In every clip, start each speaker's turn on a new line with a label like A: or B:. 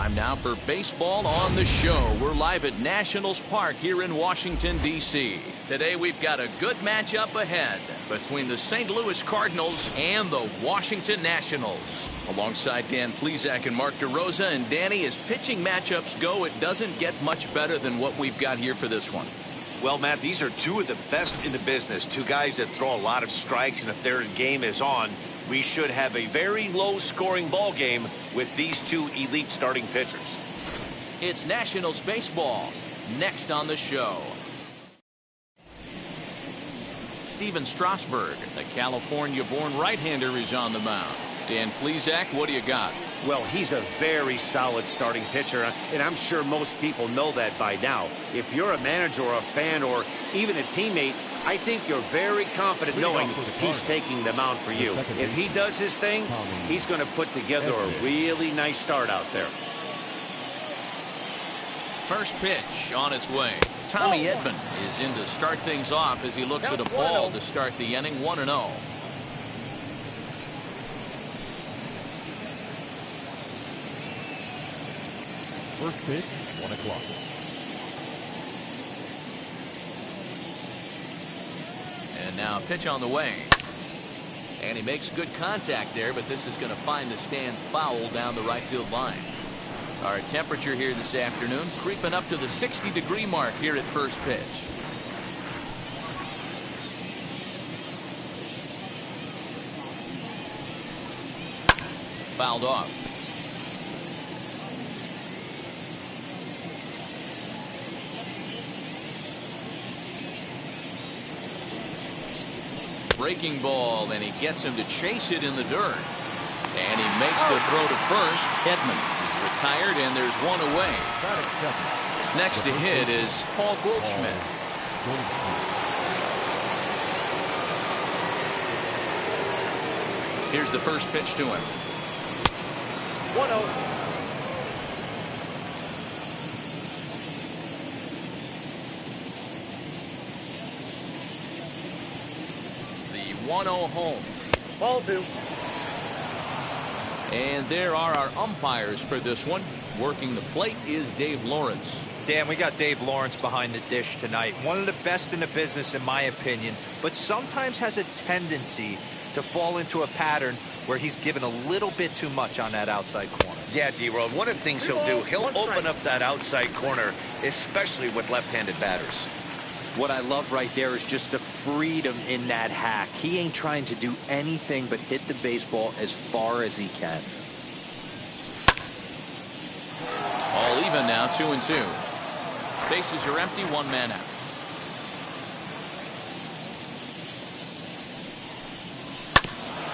A: Time now for baseball on the show. We're live at Nationals Park here in Washington, D.C. Today we've got a good matchup ahead between the St. Louis Cardinals and the Washington Nationals. Alongside Dan Plesac and Mark DeRosa. And Danny, as pitching matchups go, it doesn't get much better than what we've got here for this one.
B: Well, Matt, these are two of the best in the business. Two guys that throw a lot of strikes, and if their game is on, we should have a very low-scoring ball game with these two elite starting pitchers.
A: It's Nationals baseball next on the show. Steven Strasburg, the California-born right-hander, is on the mound. Dan Plesac, what do you got?
B: Well, he's a very solid starting pitcher, and I'm sure most people know that by now. If you're a manager or a fan or even a teammate, I think you're very confident knowing he's taking the mound for you. If he does his thing, he's going to put together a really nice start out there.
A: First pitch on its way. Tommy Edman is in to start things off as he looks at a ball to start the inning. 1-0.
C: First pitch, 1 o'clock.
A: And now pitch on the way. And he makes good contact there, but this is going to find the stands foul down the right field line. Our temperature here this afternoon creeping up to the 60-degree mark here at first pitch. Fouled off. Breaking ball, and he gets him to chase it in the dirt. And he makes the throw to first. Edman is retired, and there's one away. Next to hit is Paul Goldschmidt. Here's the first pitch to him.
D: 1-0.
A: The 1-0 home.
D: Ball 2.
A: And there are our umpires for this one. Working the plate is Dave Lawrence.
E: Dan, we got Dave Lawrence behind the dish tonight. One of the best in the business, in my opinion, but sometimes has a tendency to fall into a pattern where he's given a little bit too much on that outside corner.
B: Yeah, D-Road, one of the things he'll do, he'll open up that outside corner, especially with left-handed batters.
E: What I love right there is just the freedom in that hack. He ain't trying to do anything but hit the baseball as far as he can.
A: All even now, 2-2. Bases are empty, one man out.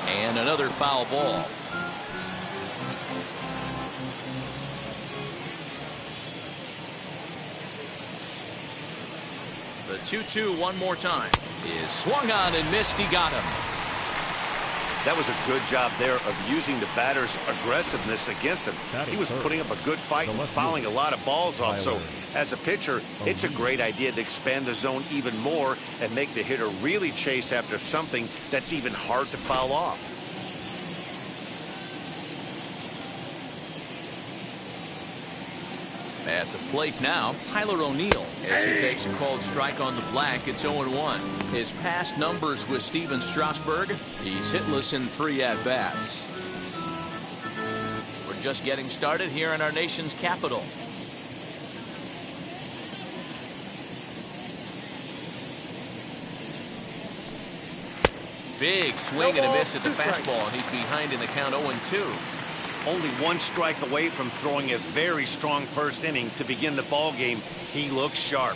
A: And another foul ball. The 2-2 one more time is swung on and missed. He got him.
B: That was a good job there of using the batter's aggressiveness against him. He was putting up a good fight and fouling a lot of balls off. So as a pitcher, it's a great idea to expand the zone even more and make the hitter really chase after something that's even hard to foul off.
A: At the plate now, Tyler O'Neill as he takes a called strike on the black. It's 0-1. His past numbers with Steven Strasburg, he's hitless in 3 at-bats. We're just getting started here in our nation's capital. Big swing and a miss at the fastball, and he's behind in the count 0-2.
B: Only one strike away from throwing a very strong first inning to begin the ball game. He looks sharp.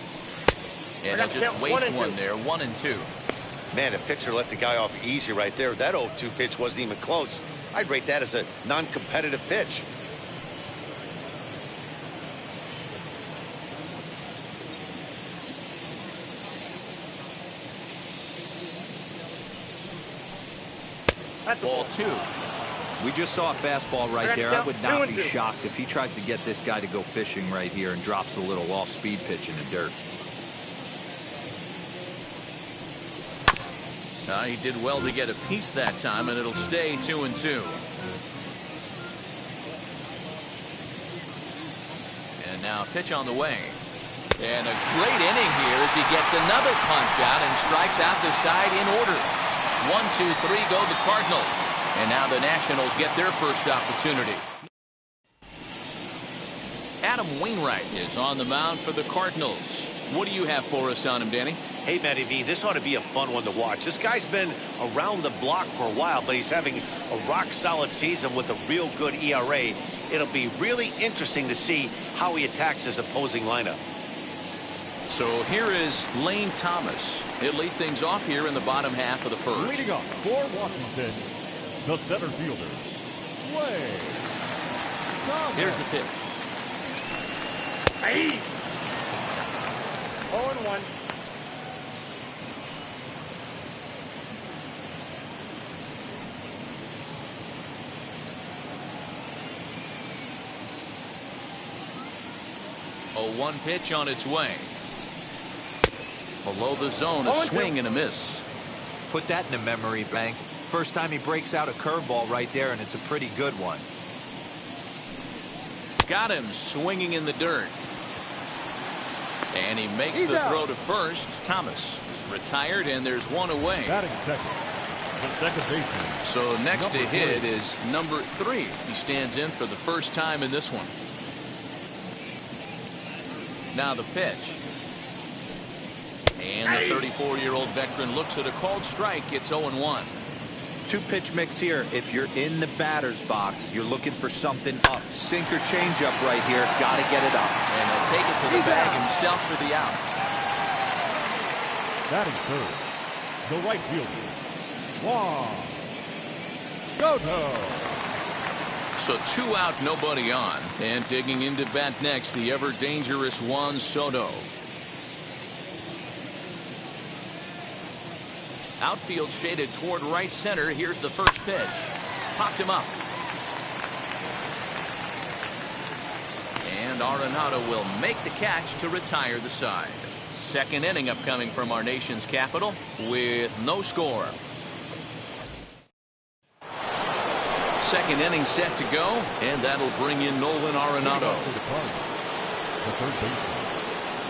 A: And he'll just waste one there. 1-2.
B: Man, the pitcher let the guy off easy right there. That 0-2 pitch wasn't even close. I'd rate that as a non-competitive pitch.
A: Ball 2.
E: We just saw a fastball right there. I would not be shocked if he tries to get this guy to go fishing right here and drops a little off-speed pitch in the dirt.
A: He did well to get a piece that time, and it'll stay 2-2. Now pitch on the way. And a great inning here as he gets another punch out and strikes out the side in order. 1-2-3 go the Cardinals. And now the Nationals get their first opportunity. Adam Wainwright is on the mound for the Cardinals. What do you have for us on him, Danny?
B: Hey, Matty V, this ought to be a fun one to watch. This guy's been around the block for a while, but he's having a rock-solid season with a real good ERA. It'll be really interesting to see how he attacks his opposing lineup.
C: So here is Lane Thomas. He'll lead things off here in the bottom half of the first.
D: Leading off for Washington, the center fielder, Lane Thomas.
C: Here's the pitch.
F: Hey! 0-1.
C: A 1 pitch on its way. Below the zone, a swing and a miss.
E: Put that in the memory bank. First time he breaks out a curveball right there, and it's a pretty good one.
C: Got him swinging in the dirt. And he makes the throw to first. Thomas is retired, and there's one away.
D: Batting second, the second baseman.
C: So next to hit is number 3. He stands in for the first time in this one. Now the pitch. And the 34-year-old veteran looks at a called strike. It's 0-1.
E: 2-pitch mix here. If you're in the batter's box, you're looking for something up. Sinker changeup right here. Got to get it up.
C: And he'll take it to the bag himself for the out.
D: Batting third, the right fielder, Juan Soto.
C: So 2 out, nobody on. And digging into bat next, the ever-dangerous Juan Soto. Outfield shaded toward right center. Here's the first pitch. Popped him up. And Arenado will make the catch to retire the side. Second inning upcoming from our nation's capital with no score. Second inning set to go, and that'll bring in Nolan Arenado.
D: The third baseman,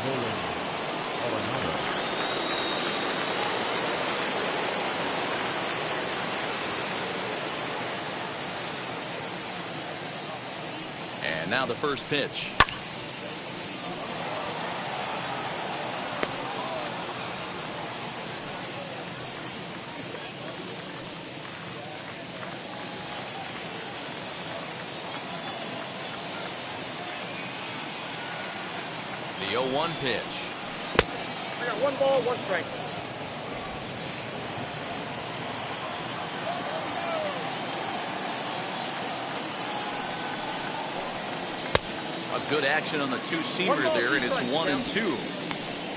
D: Nolan Arenado.
C: And now the first pitch. The 0-1 pitch.
F: I got 1 ball, 1 strike.
C: A good action on the two-seamer there, and it's 1-2.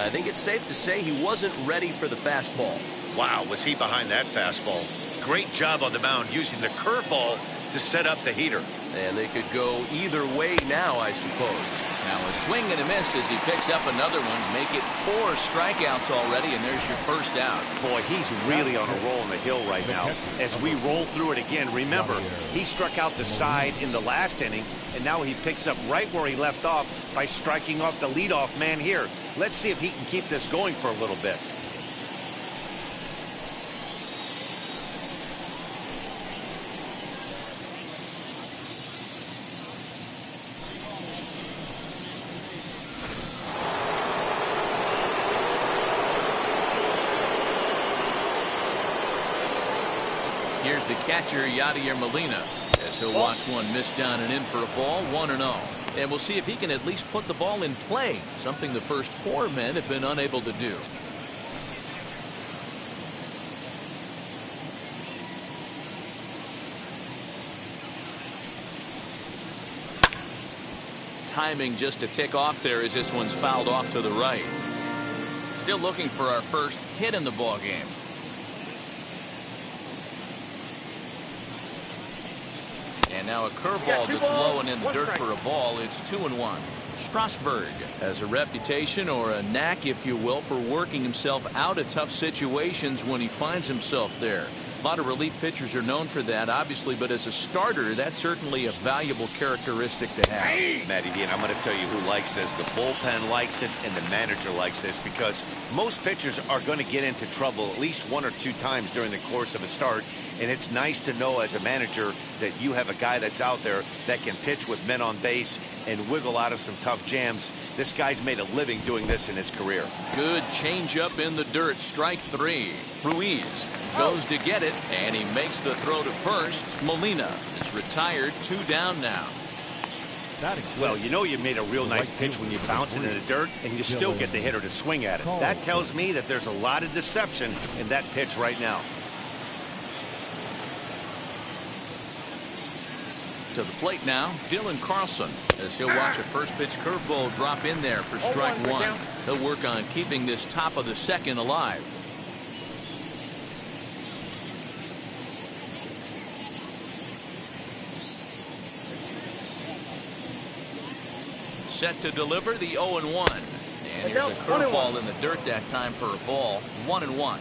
C: I think it's safe to say he wasn't ready for the fastball.
B: Wow, was he behind that fastball. Great job on the mound using the curveball to set up the heater.
C: And they could go either way now, I suppose. Now a swing and a miss as he picks up another one. Make it 4 strikeouts already, and there's your first out.
B: Boy, he's really on a roll on the hill right now. As we roll through it again, remember, he struck out the side in the last inning, and now he picks up right where he left off by striking off the leadoff man here. Let's see if he can keep this going for a little bit.
C: Here's the catcher, Yadier Molina, as he'll watch one miss down and in for a ball, 1-0. And we'll see if he can at least put the ball in play, something the first 4 men have been unable to do. Timing just to tick off there as this one's fouled off to the right. Still looking for our first hit in the ball game. And now a curveball that's low and in the dirt for a ball. It's 2-1. Strasburg has a reputation, or a knack, if you will, for working himself out of tough situations when he finds himself there. lot of relief pitchers are known for that, obviously, but as a starter, that's certainly a valuable characteristic to have.
B: Matty D, and I'm going to tell you who likes this. The bullpen likes it, and the manager likes this, because most pitchers are going to get into trouble at least 1 or 2 times during the course of a start, and it's nice to know as a manager that you have a guy that's out there that can pitch with men on base and wiggle out of some tough jams. This guy's made a living doing this in his career.
C: Good changeup in the dirt. Strike 3. Ruiz goes to get it, and he makes the throw to first. Molina is retired. 2 down now.
B: Well, you know you made a real nice pitch when you bounce it in the dirt and you still get the hitter to swing at it. That tells me that there's a lot of deception in that pitch right now.
C: To the plate now, Dylan Carlson, as he'll watch a first pitch curveball drop in there for strike 1. He'll work on keeping this top of the second alive. Set to deliver the 0-1. And here's a curveball in the dirt that time for a ball. 1-1.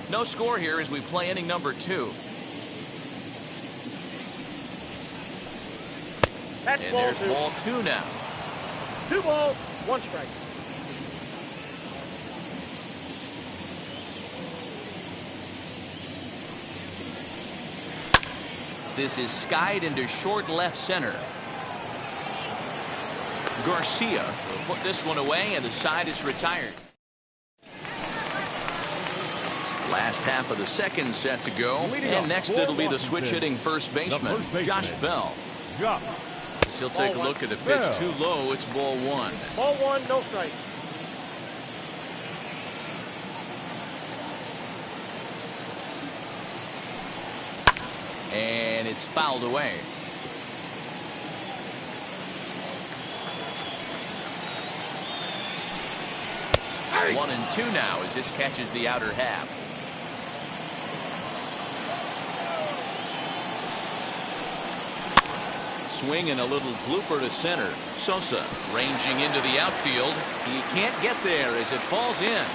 C: No score here as we play inning number 2. And there's ball 2 now.
F: 2 balls, 1 strike.
C: This is skied into short left center. Garcia will put this one away, and the side is retired. Last half of the second set to go, and next it'll be the switch hitting first baseman, Josh Bell. As he'll take a look at the pitch too low. It's ball 1.
F: Ball 1, no strike.
C: And it's fouled away. Hey. 1-2 now as this catches the outer half. Swing and a little blooper to center. Sosa ranging into the outfield. He can't get there as it falls in.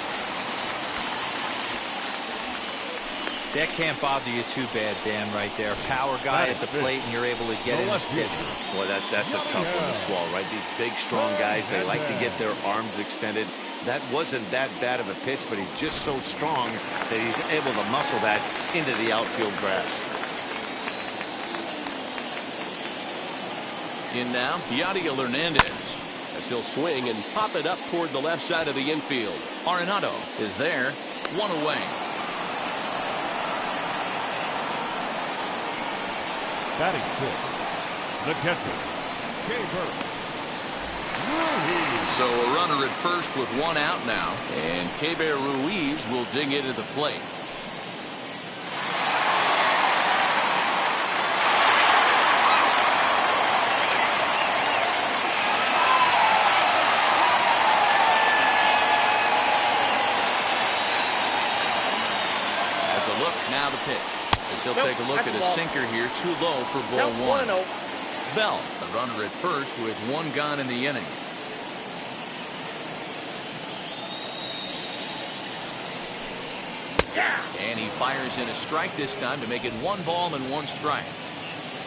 E: That can't bother you too bad, Dan, right there. Power guy at the plate, and you're able to get in his pitcher.
B: Well, that's a tough one to swallow, right? These big, strong guys, they like to get their arms extended. That wasn't that bad of a pitch, but he's just so strong that he's able to muscle that into the outfield grass.
C: In now, Yadier Hernandez, as he'll swing and pop it up toward the left side of the infield. Arenado is there. 1 away.
D: Batting 6, the catcher, Ruiz.
C: So a runner at first with 1 out now, and Keibert Ruiz will dig into the plate. As a look, now the pitch. As he'll take a look at a sinker here, too low for ball 1. Bell, the runner at first with 1 gone in the inning. And he fires in a strike this time to make it 1 ball and 1 strike.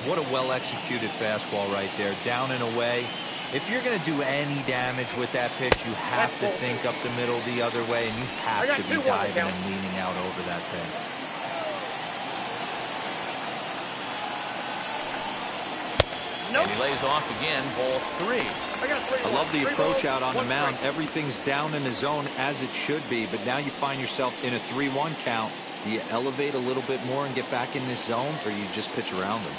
E: What a well-executed fastball right there, down and away. If you're going to do any damage with that pitch, you have to think up the middle the other way, and you have to be diving and leaning out over that thing.
C: And he lays off again, ball 3.
E: I love the approach out on the mound. Everything's down in the zone as it should be, but now you find yourself in a 3-1 count. Do you elevate a little bit more and get back in this zone, or you just pitch around them?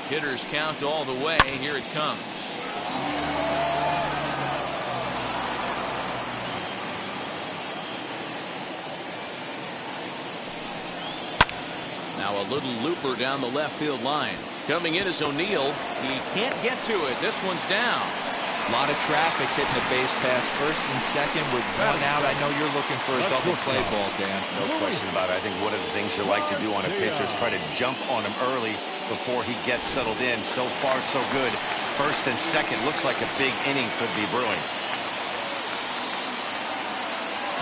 C: Hitters count all the way. Here it comes. Now a little looper down the left field line. Coming in is O'Neill. He can't get to it. This one's down.
E: A lot of traffic hitting the base pass first and second with 1 out. I know you're looking for a double play ball, Dan.
B: No question about it. I think one of the things you like to do on a pitcher is try to jump on him early before he gets settled in. So far, so good. First and second. Looks like a big inning could be brewing.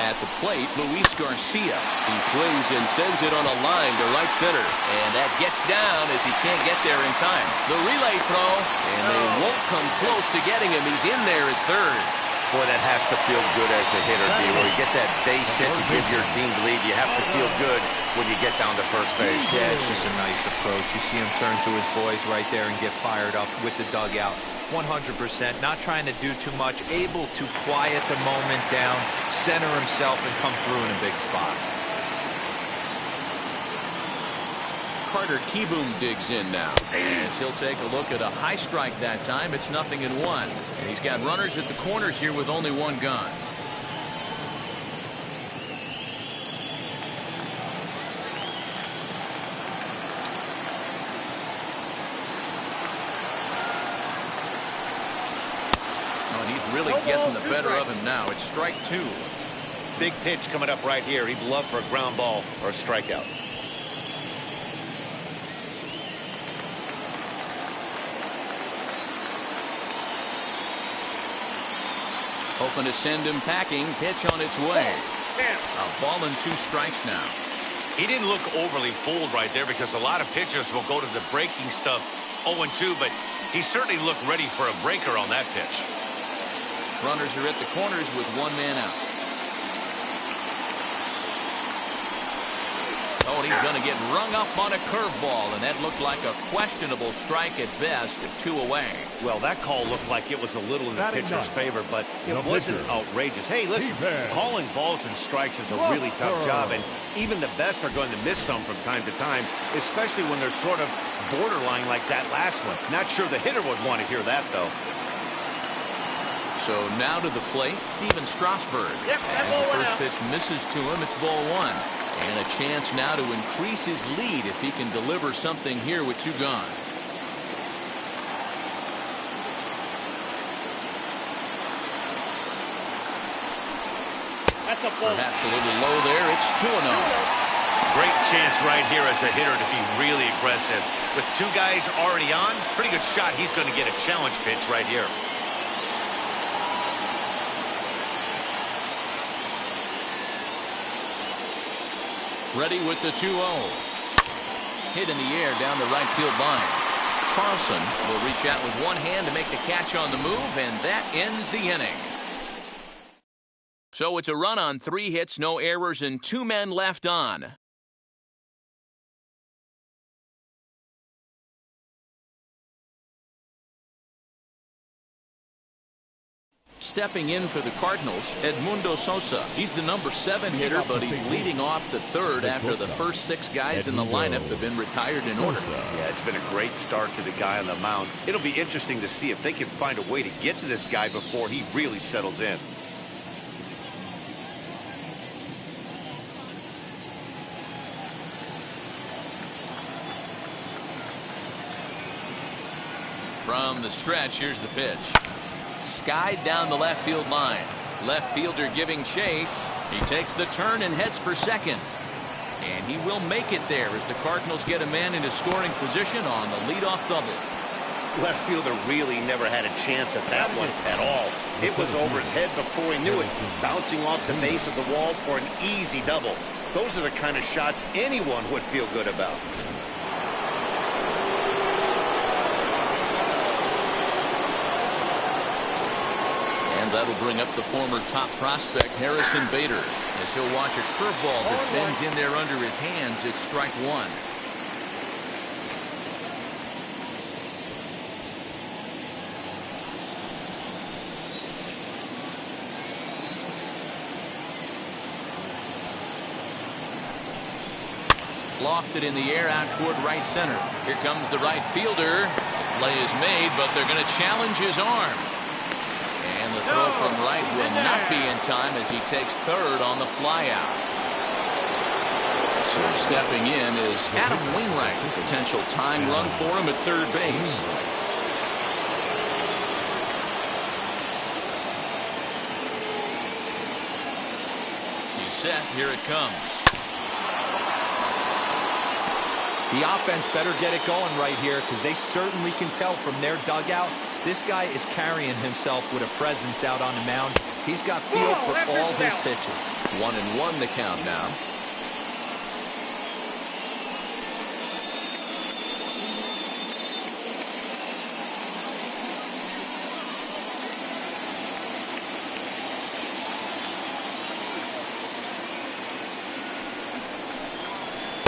A: At the plate, Luis Garcia. He swings and sends it on a line to right center. And that gets down as he can't get there in time. The relay throw, and they won't come close to getting him. He's in there at third.
B: Boy, that has to feel good as a hitter, D. Where you get that base hit to give your team the lead, you have to feel good when you get down to first base.
E: Yeah, it's just a nice approach. You see him turn to his boys right there and get fired up with the dugout. 100%, not trying to do too much, able to quiet the moment down, center himself, and come through in a big spot.
A: Carter Kieboom digs in now, as he'll take a look at a high strike that time. It's 0-1, and he's got runners at the corners here with only one gone. Really getting the better of him now. It's strike 2.
B: Big pitch coming up right here. He'd love for a ground ball or a strikeout.
A: Hoping to send him packing. Pitch on its way. A ball and 2 strikes now.
B: He didn't look overly fooled right there because a lot of pitchers will go to the breaking stuff 0-2, but he certainly looked ready for a breaker on that pitch.
A: Runners are at the corners with one man out. Oh, and he's going to get rung up on a curveball, and that looked like a questionable strike at best, 2 away.
B: Well, that call looked like it was a little in the pitcher's favor, but it wasn't outrageous. Hey, listen, calling balls and strikes is a really tough job, and even the best are going to miss some from time to time, especially when they're sort of borderline like that last one. Not sure the hitter would want to hear that, though.
A: So now to the plate, Steven Strasburg. As the first pitch misses to him, it's ball 1. And a chance now to increase his lead if he can deliver something here with 2 gone. Perhaps a little low there. It's 2-0.
B: Great chance right here as a hitter to be really aggressive. With 2 guys already on, pretty good shot. He's going to get a challenge pitch right here.
A: Ready with the 2-0. Hit in the air down the right field line. Carlson will reach out with one hand to make the catch on the move, and that ends the inning. So it's a run on 3 hits, no errors, and 2 men left on. Stepping in for the Cardinals, Edmundo Sosa. He's the number 7 hitter, but he's leading off the 3rd after the first 6 guys in the lineup have been retired in order.
B: Yeah, it's been a great start to the guy on the mound. It'll be interesting to see if they can find a way to get to this guy before he really settles in.
A: From the stretch, here's the pitch. Skied down the left field line. Left fielder giving chase. He takes the turn and heads for second. And he will make it there as the Cardinals get a man in a scoring position on the leadoff double.
B: Left fielder really never had a chance at that one at all. It was over his head before he knew it, bouncing off the base of the wall for an easy double. Those are the kind of shots anyone would feel good about.
A: That'll bring up the former top prospect, Harrison Bader, as he'll watch a curveball that bends in there under his hands. It's strike 1. Lofted in the air out toward right center. Here comes the right fielder. The play is made, but they're going to challenge his arm. And the throw from right will not be in time as he takes 3rd on the flyout. So stepping in is Adam Wainwright. Potential tying run for him at 3rd base. He's set. Here it comes.
E: The offense better get it going right here because they certainly can tell from their dugout this guy is carrying himself with a presence out on the mound. He's got feel for all his pitches.
A: 1-1 the count now.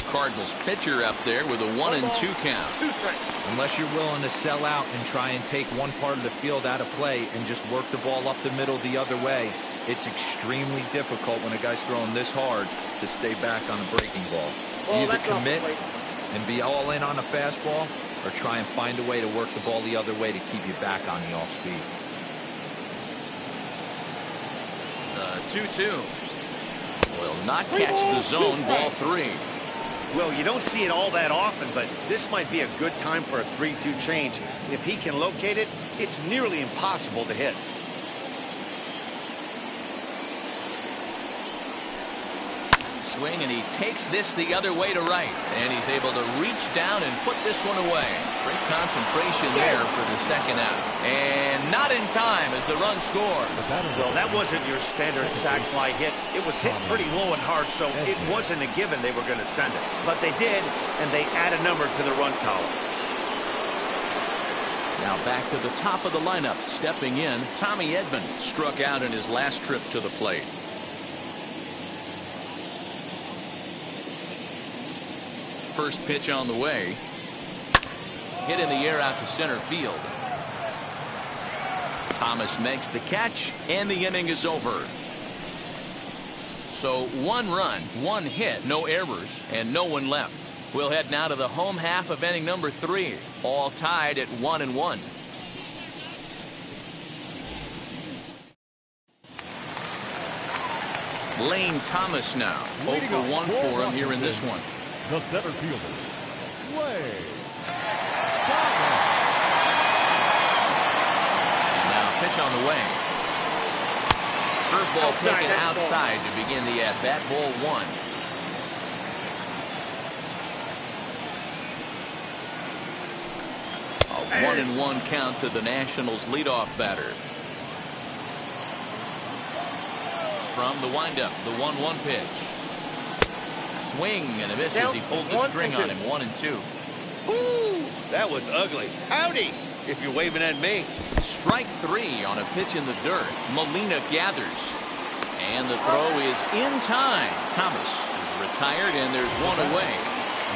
A: Cardinals pitcher up there with a 1-2 count.
E: Unless you're willing to sell out and try and take one part of the field out of play and just work the ball up the middle the other way, it's extremely difficult when a guy's throwing this hard to stay back on a breaking ball. Either commit and be all in on a fastball or try and find a way to work the ball the other way to keep you back on the off speed.
A: 2-2 will not catch the zone. Ball 3.
B: Well, you don't see it all that often, but this might be a good time for a 3-2 change. If he can locate it, it's nearly impossible to hit.
A: Swing, and he takes this the other way to right. And he's able to reach down and put this one away. Great concentration there for the second out. And not in time as the run scores.
B: Well, that wasn't your standard sac fly hit. It was hit pretty low and hard, so it wasn't a given they were going to send it. But they did, and they add a number to the run column.
A: Now back to the top of the lineup. Stepping in, Tommy Edman struck out in his last trip to the plate. First pitch on the way. Hit in the air out to center field. Thomas makes the catch, and the inning is over. So 1 run, 1 hit, no errors, and no one left. We'll head now to the home half of inning number 3. All tied at 1-1. Lane Thomas now. 0 for 1 for him here in this one.
D: The center fielder, Lane.
A: And now pitch on the way. Curveball taken outside to begin the at-bat. Ball 1. A 1-1 count to the Nationals leadoff batter. From the windup, the 1-1 pitch. Swing and a miss as he pulled the string on him. 1-2.
B: Ooh, that was ugly. Howdy, if you're waving at me.
A: Strike 3 on a pitch in the dirt. Molina gathers. And the throw is in time. Thomas is retired, and there's one away.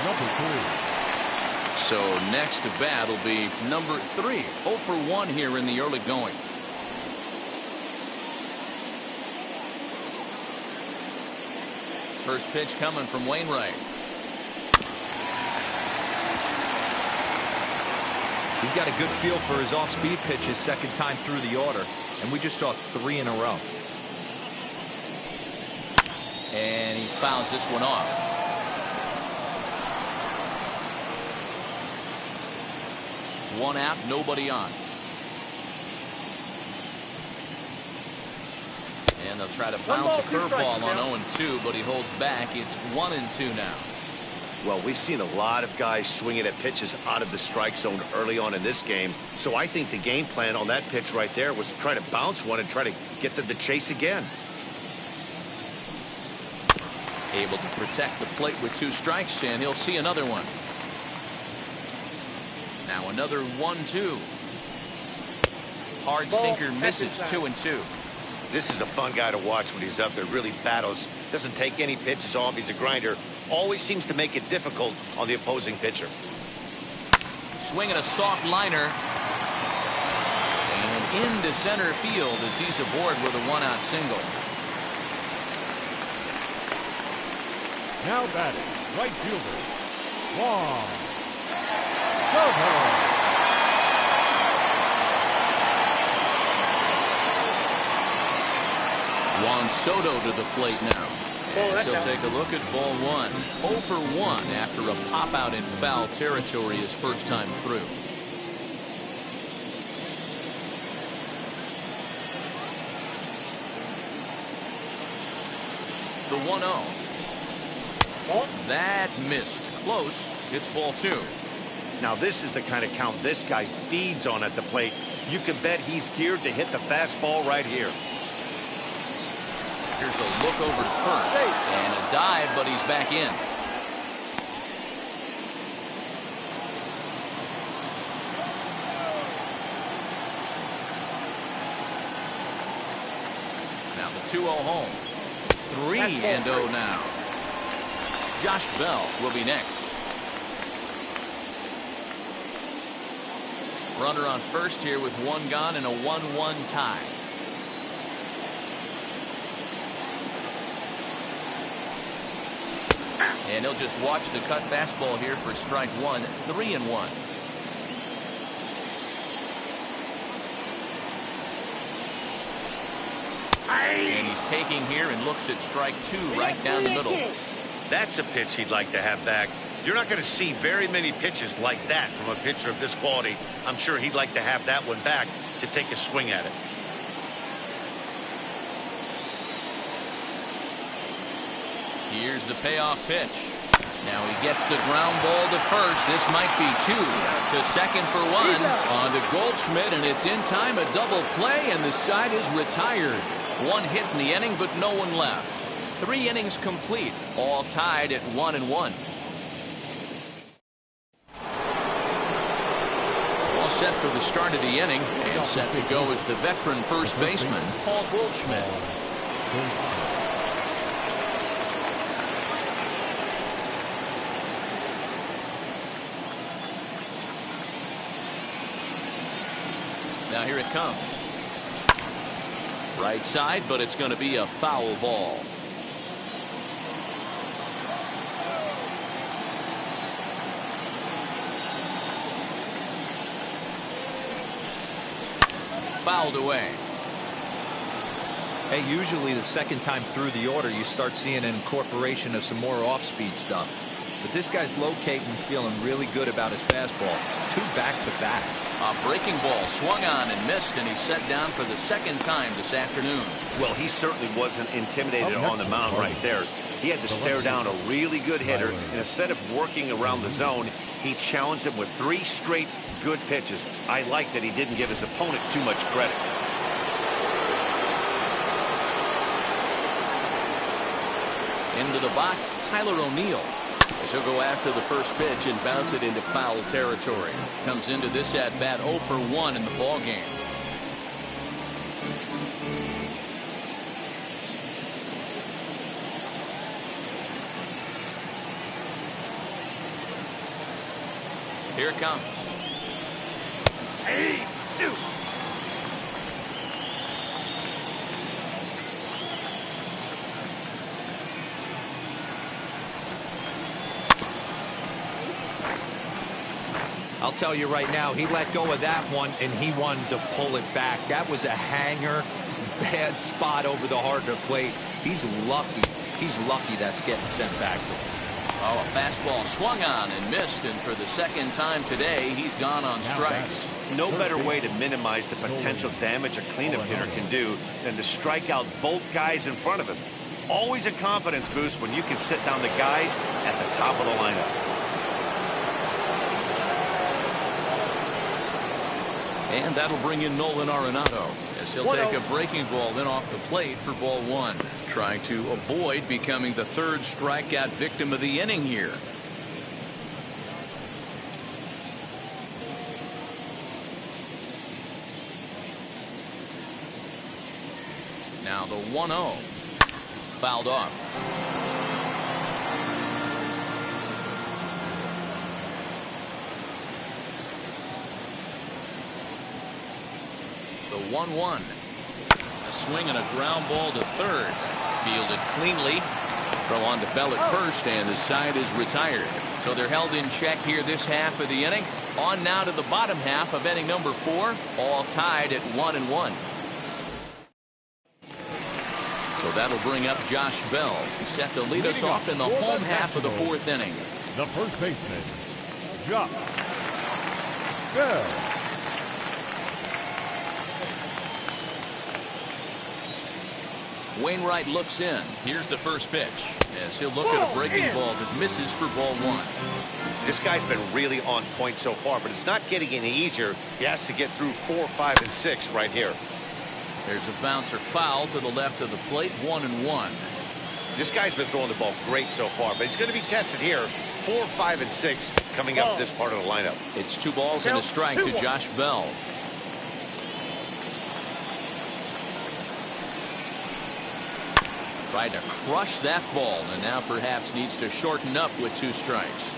D: Number 3.
A: So next to bat will be number 3. 0 for 1 here in the early going. First pitch coming from Wainwright.
E: He's got a good feel for his off-speed pitch his second time through the order, and we just saw 3 in a row.
A: And he fouls this one off. One out, nobody on. And they'll try to bounce a curveball on 0-2, but he holds back. It's 1-2 now.
B: Well, we've seen a lot of guys swinging at pitches out of the strike zone early on in this game. So I think the game plan on that pitch right there was to try to bounce one and try to get them to chase again.
A: Able to protect the plate with 2 strikes, and he'll see another one. Now another 1-2. Hard sinker misses. 2-2.
B: This is a fun guy to watch when he's up there. Really battles. Doesn't take any pitches off. He's a grinder. Always seems to make it difficult on the opposing pitcher.
A: Swinging a soft liner. And into center field as he's aboard with a 1-out single.
D: Now batting, right fielder, Juan Soto.
A: Juan Soto to the plate now. And he'll take a look at ball 1. 0 for 1 after a pop out in foul territory his first time through. The 1-0. That missed. Close. It's ball 2.
B: Now this is the kind of count this guy feeds on at the plate. You can bet he's geared to hit the fastball right here.
C: Here's a look over to first. And a dive, but he's back in. Now the 2-0 home. 3-0 now. Josh Bell will be next. Runner on first here with 1 gone and a 1-1 tie. And he'll just watch the cut fastball here for strike 1. 3-1. And he's taking here and looks at strike 2 right down the middle.
B: That's a pitch he'd like to have back. You're not going to see very many pitches like that from a pitcher of this quality. I'm sure he'd like to have that one back to take a swing at it.
C: Here's the payoff pitch. Now he gets the ground ball to first. This might be 2. To second for 1. On to Goldschmidt, and it's in time. A double play, and the side is retired. 1 hit in the inning, but no one left. 3 innings complete, all tied at 1-1. All set for the start of the inning, and set to go is the veteran first baseman, Paul Goldschmidt. Now here it comes. Right side, but it's going to be a foul ball. Fouled away.
E: Hey, usually the second time through the order you start seeing an incorporation of some more off-speed stuff. But this guy's locating, feeling really good about his fastball. 2 back-to-back.
C: A breaking ball swung on and missed, and he's set down for the second time this afternoon.
B: Well, he certainly wasn't intimidated on the mound right there. He had to stare down a really good hitter, and instead of working around the zone, he challenged him with 3 straight good pitches. I like that he didn't give his opponent too much credit.
C: Into the box, Tyler O'Neill. As he'll go after the first pitch and bounce it into foul territory. Comes into this at-bat 0 for 1 in the ballgame. Here it comes.
F: Hey, dude.
E: I'll tell you right now, he let go of that one, and he wanted to pull it back. That was a hanger, bad spot over the hard to plate. He's lucky. He's lucky that's getting sent back to him.
C: Oh, a fastball swung on and missed, and for the second time today, he's gone on strikes.
B: No better way to minimize the potential damage a cleanup hitter can do than to strike out both guys in front of him. Always a confidence boost when you can sit down the guys at the top of the lineup.
C: And that'll bring in Nolan Arenado as he'll take a breaking ball then off the plate for ball 1. Trying to avoid becoming the 3rd strikeout victim of the inning here. Now the 1-0. Fouled off. The 1-1. A swing and a ground ball to third. Fielded cleanly. Throw on to Bell at first, and the side is retired. So they're held in check here this half of the inning. On now to the bottom half of inning number 4. All tied at 1-1. So that'll bring up Josh Bell. He's set to lead us off in the home half of the 4th inning.
D: The first baseman, Josh Bell.
C: Wainwright looks in. Here's the first pitch as he'll look at a breaking ball that misses for ball 1.
B: This guy's been really on point so far, but it's not getting any easier. He has to get through 4, 5, and 6 right here.
C: There's a bouncer foul to the left of the plate. 1-1.
B: This guy's been throwing the ball great so far, but he's going to be tested here. 4, 5, and 6 coming up this part of the lineup.
C: It's 2 balls and a strike to Josh Bell. Tried to crush that ball, and now perhaps needs to shorten up with 2 strikes.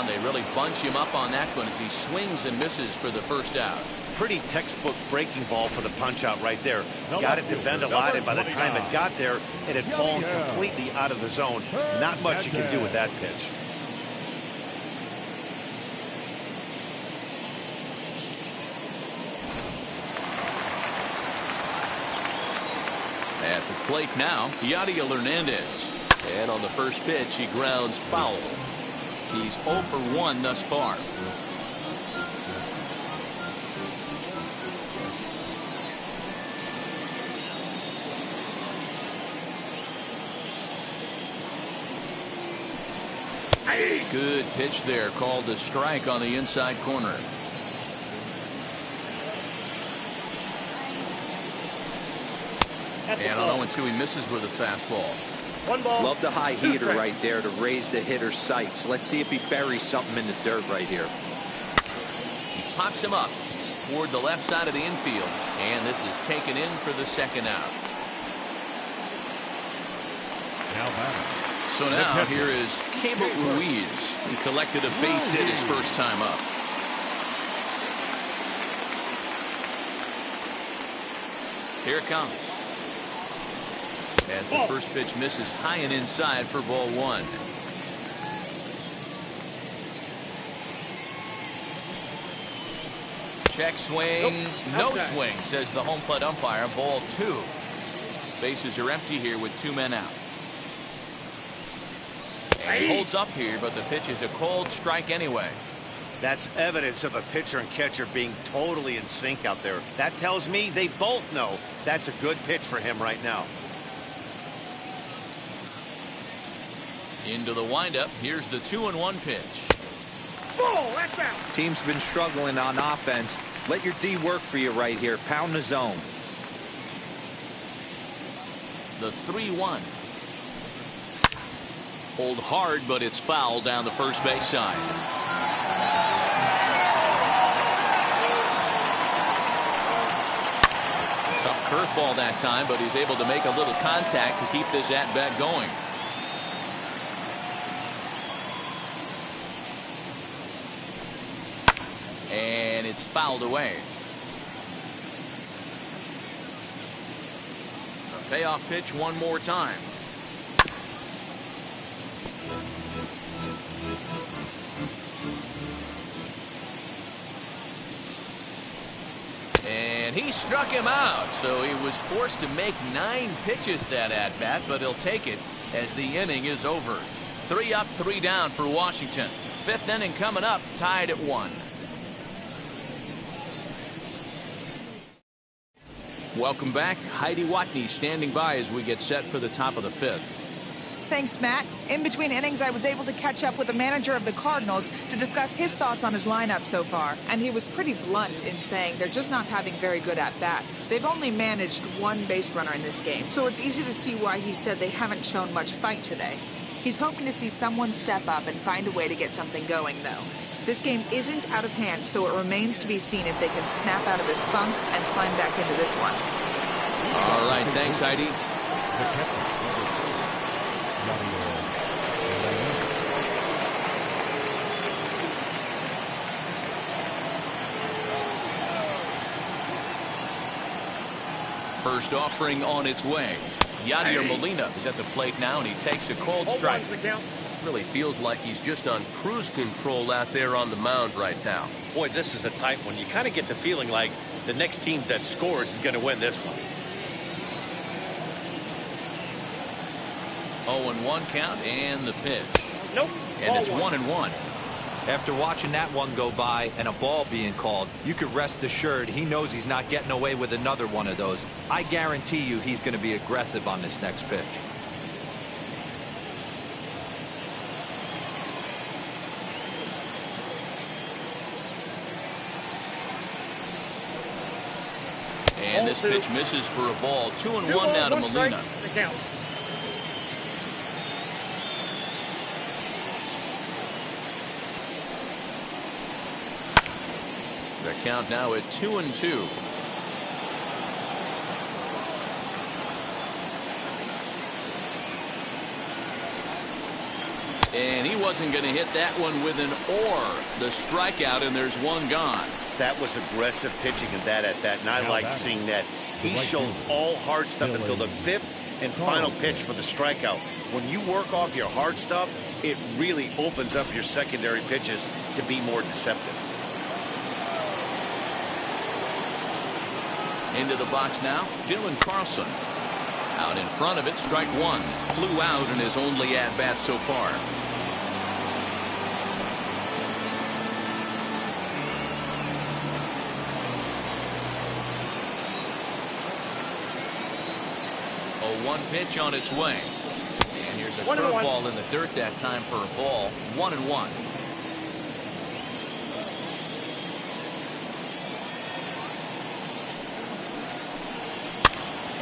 C: They really bunch him up on that one as he swings and misses for the first out.
B: Pretty textbook breaking ball for the punch out right there. Got it to bend a lot, and by the time it got there, it had fallen completely out of the zone. Not much you can do with that pitch.
C: At the plate now, Yadier Hernandez. And on the first pitch, he grounds foul. He's 0 for 1 thus far. Good pitch there, called a strike on the inside corner. And on 0-2, he misses with a fastball.
F: 1 ball.
E: Love the high heater right there to raise the hitter's sights. Let's see if he buries something in the dirt right here.
C: He pops him up toward the left side of the infield, and this is taken in for the second out. So now here is Cable Ruiz. He collected a base hit his first time up. Here it comes. As the first pitch misses high and inside for ball 1. Check swing, no swing, says the home plate umpire. Ball 2. Bases are empty here with 2 men out. And he holds up here, but the pitch is a called strike anyway.
B: That's evidence of a pitcher and catcher being totally in sync out there. That tells me they both know that's a good pitch for him right now.
C: Into the windup. Here's the 2-1 pitch.
F: Ball, that's out.
E: Team's been struggling on offense. Let your D work for you right here. Pound the zone.
C: The 3-1. Hold hard, but it's foul down the first base side. Tough curveball that time, but he's able to make a little contact to keep this at-bat going. And it's fouled away. A payoff pitch one more time. And he struck him out, so he was forced to make 9 pitches that at-bat, but he'll take it as the inning is over. 3 up, 3 down for Washington. 5th inning coming up, tied at 1. Welcome back. Heidi Watney standing by as we get set for the top of the 5th.
G: Thanks, Matt. In between innings, I was able to catch up with the manager of the Cardinals to discuss his thoughts on his lineup so far. And he was pretty blunt in saying they're just not having very good at-bats. They've only managed 1 base runner in this game, so it's easy to see why he said they haven't shown much fight today. He's hoping to see someone step up and find a way to get something going, though. This game isn't out of hand, so it remains to be seen if they can snap out of this funk and climb back into this one.
C: All right, thanks, Heidi. First offering on its way. Yadier Molina is at the plate now, and he takes a cold strike. Really feels like he's just on cruise control out there on the mound right now.
B: Boy, this is a tight one. You kind of get the feeling like the next team that scores is going to win this one.
C: 0-1 count and the pitch.
F: Nope.
C: And it's 1-1.
E: After watching that one go by and a ball being called, you could rest assured he knows he's not getting away with another one of those. I guarantee you he's going to be aggressive on this next pitch.
A: This pitch misses for a ball. 2-1 now to Molina. The count now at 2-2. And he wasn't going to hit that one with an or. The strikeout, and there's one gone.
B: That was aggressive pitching in that at bat, and I like seeing that. He showed all hard stuff until the 5th and final pitch for the strikeout. When you work off your hard stuff, it really opens up your secondary pitches to be more deceptive.
A: Into the box now, Dylan Carlson. Out in front of it, strike one. Flew out in his only at-bat so far. A 1 pitch on its way. And here's a curveball in the dirt that time for a ball. 1-1.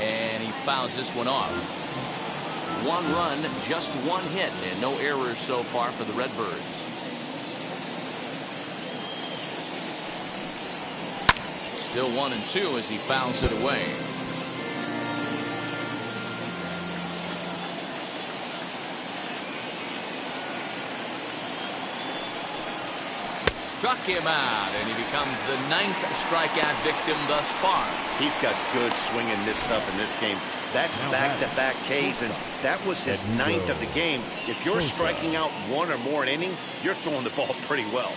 A: And he fouls this one off. 1 run, just 1 hit, and no errors so far for the Redbirds. Still 1-2 as he fouls it away. Struck him out, and he becomes the 9th strikeout victim thus far.
B: He's got good swing and miss stuff in this game. That's back-to-back Ks, and that was his 9th of the game. If you're striking out 1 or more an inning, you're throwing the ball pretty well.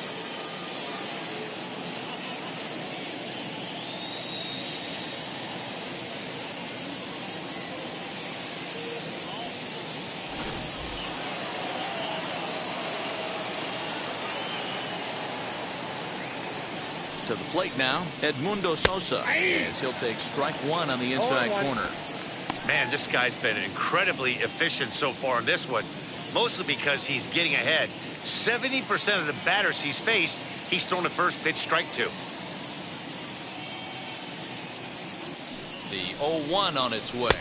A: To the plate now, Edmundo Sosa, as he'll take strike 1 on the inside corner.
B: Man, this guy's been incredibly efficient so far in this one, mostly because he's getting ahead. 70% of the batters he's faced, he's thrown the first pitch strike to.
A: The 0-1 on its way.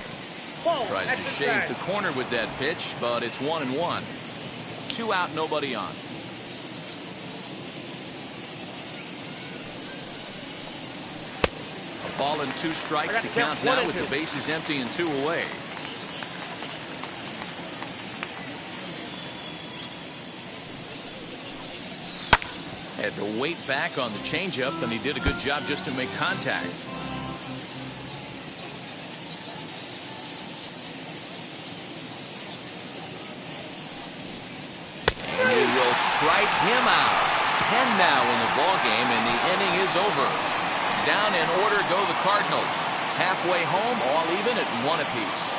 A: Tries to shave the corner with that pitch, but it's 1-1. 2 out, nobody on. Ball and 2 strikes to count now with the bases empty and 2 away. Had to wait back on the changeup, and he did a good job just to make contact. And he will strike him out. 10 now in the ballgame, and the inning is over. Down in order go the Cardinals. Halfway home, all even at 1 apiece.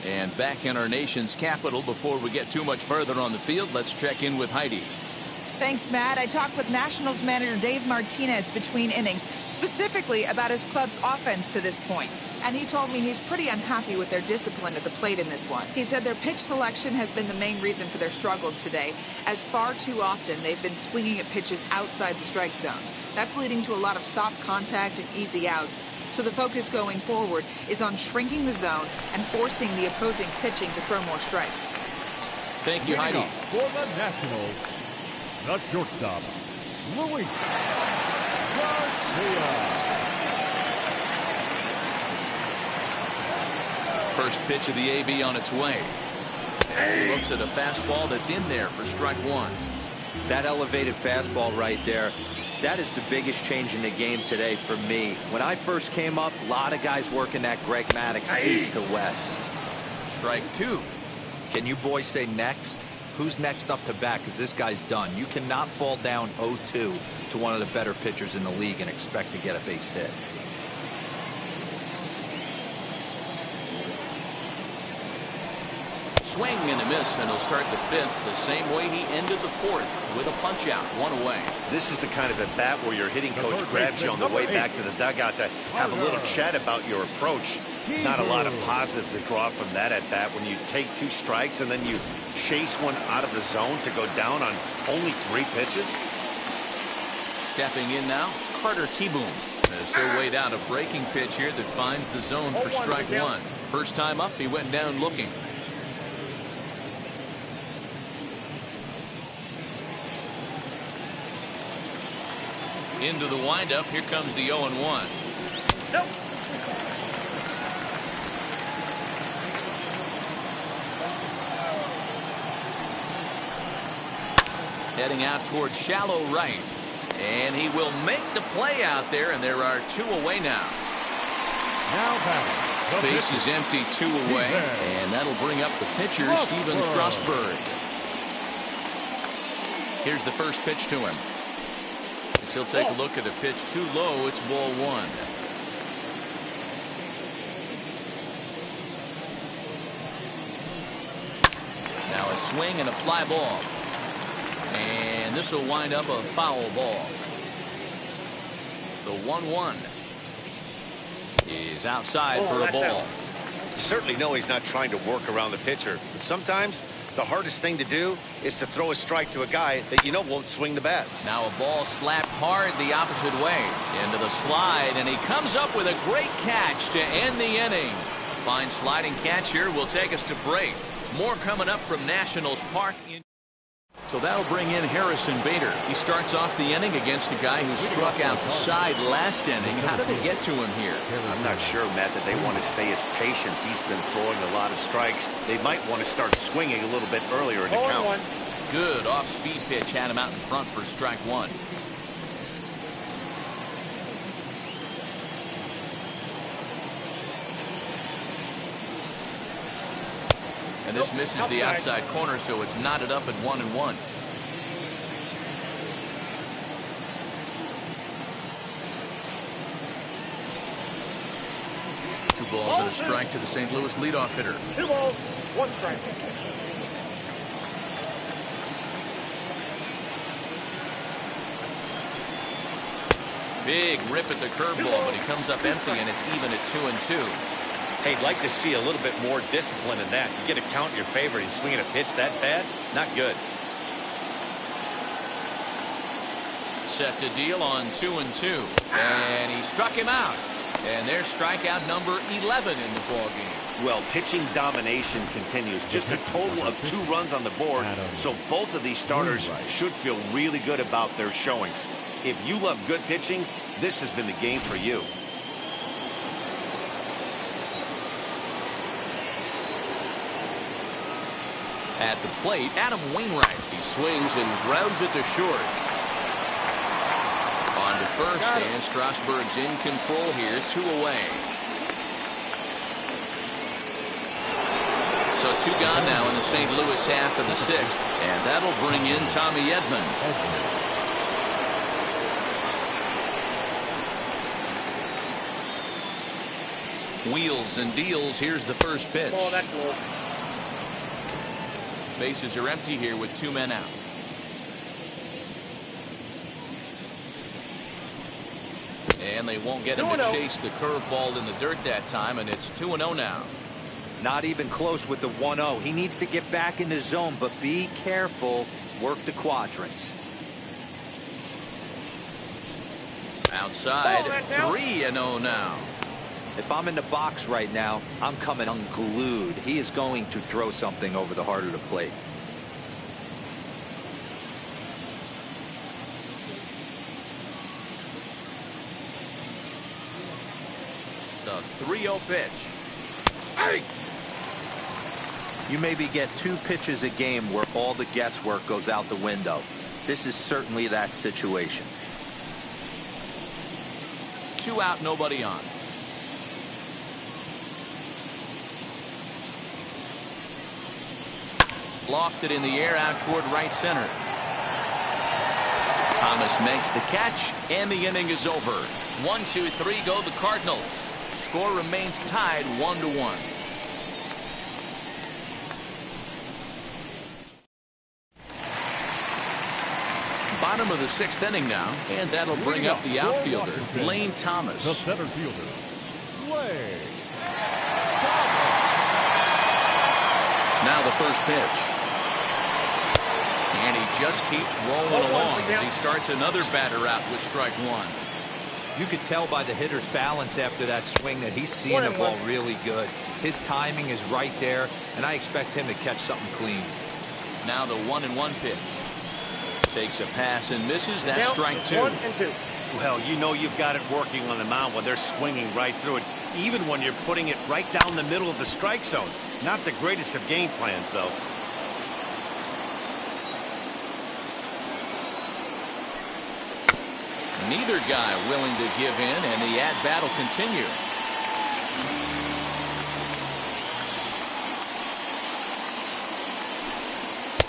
A: And back in our nation's capital, before we get too much further on the field, let's check in with Heidi.
G: Thanks, Matt. I talked with Nationals manager Dave Martinez between innings, specifically about his club's offense to this point. And he told me he's pretty unhappy with their discipline at the plate in this one. He said their pitch selection has been the main reason for their struggles today, as far too often they've been swinging at pitches outside the strike zone. That's leading to a lot of soft contact and easy outs. So the focus going forward is on shrinking the zone and forcing the opposing pitching to throw more strikes.
A: Thank you, Heidi.
D: For the Nationals, the shortstop, Luis Garcia.
A: First pitch of the AB on its way. As he looks at a fastball that's in there for strike 1.
E: That elevated fastball right there, that is the biggest change in the game today for me. When I first came up, a lot of guys working that Greg Maddux east to west.
A: Strike 2.
E: Can you boys say next? Who's next up to bat? Because this guy's done. You cannot fall down 0-2 to one of the better pitchers in the league and expect to get a base hit.
A: Swing and a miss, and he'll start the 5th the same way he ended the 4th with a punch out, 1 away.
B: This is the kind of at bat where your hitting coach grabs you on the way back to the dugout to have a little chat about your approach. Not a lot of positives to draw from that at bat when you take 2 strikes and then you chase one out of the zone to go down on only 3 pitches.
C: Stepping in now, Carter Kieboom. As he'll wait out a breaking pitch here that finds the zone for strike 1. First time up, he went down looking. Into the windup, here comes the 0-1.
F: Nope.
C: Heading out towards shallow right. And he will make the play out there, and there are 2 away now.
D: Now batting.
C: Base is empty, 2 away, and that'll bring up the pitcher, Steven Strasburg. Here's the first pitch to him. As he'll take a look at a pitch too low, it's ball 1. Now a swing and a fly ball. And this will wind up a foul ball. The 1-1 is outside for a ball.
B: You certainly know he's not trying to work around the pitcher. But sometimes the hardest thing to do is to throw a strike to a guy that you know won't swing the bat.
C: Now a ball slapped hard the opposite way. Into the slide, and he comes up with a great catch to end the inning. A fine sliding catch here will take us to break. More coming up from Nationals Park. So that'll bring in Harrison Bader. He starts off the inning against a guy who struck out the side last inning. How did it get to him here?
B: I'm not sure, Matt, that they want to stay as patient. He's been throwing a lot of strikes. They might want to start swinging a little bit earlier in the count.
C: Good off-speed pitch had him out in front for strike 1. And this misses the outside corner, so it's knotted up at 1-1. Two balls and a strike to the St. Louis leadoff hitter.
F: 2 balls, 1 strike.
C: Big rip at the curveball, but he comes up empty, and it's even at 2-2.
B: Hey, I'd like to see a little bit more discipline in that. You get a count in your favor and he's swinging a pitch that bad? Not good.
C: Set to deal on 2-2. And he struck him out. And there's strikeout number 11 in the ballgame.
B: Well, pitching domination continues. Just a total of 2 runs on the board. So both of these starters should feel really good about their showings. If you love good pitching, this has been the game for you.
C: At the plate, Adam Wainwright. He swings and grounds it to short. On to first, and Strasburg's in control here, 2 away. So 2 gone now in the St. Louis half of the 6th, and that'll bring in Tommy Edman. Wheels and deals. Here's the first pitch.
F: Oh, that's low.
C: Bases are empty here with 2 men out. And they won't get him to chase the curveball in the dirt that time, and it's 2-0 now.
E: Not even close with the 1-0. He needs to get back in the zone, but be careful. Work the quadrants.
C: Outside, 3-0 now.
E: If I'm in the box right now, I'm coming unglued. He is going to throw something over the heart of the plate.
C: The 3-0 pitch.
F: Hey!
E: You maybe get 2 pitches a game where all the guesswork goes out the window. This is certainly that situation.
C: 2 out, nobody on. Lofted in the air out toward right center. Thomas makes the catch, and the inning is over. 1-2-3 go the Cardinals. Score remains tied 1-1. Bottom of the 6th inning now, and that'll bring up the outfielder, Lane Thomas.
D: The center fielder, Lane
C: Now the first pitch. And he just keeps rolling along as he starts another batter out with strike one.
E: You could tell by the hitter's balance after that swing that he's seeing the ball really good. His timing is right there, and I expect him to catch something clean.
C: Now the 1-1 pitch. Takes a pass and misses. That's strike two.
F: 1-2.
B: Well, you know you've got it working on the mound when they're swinging right through it, even when you're putting it right down the middle of the strike zone. Not the greatest of game plans, though.
C: Neither guy willing to give in, and the at-bat will continue.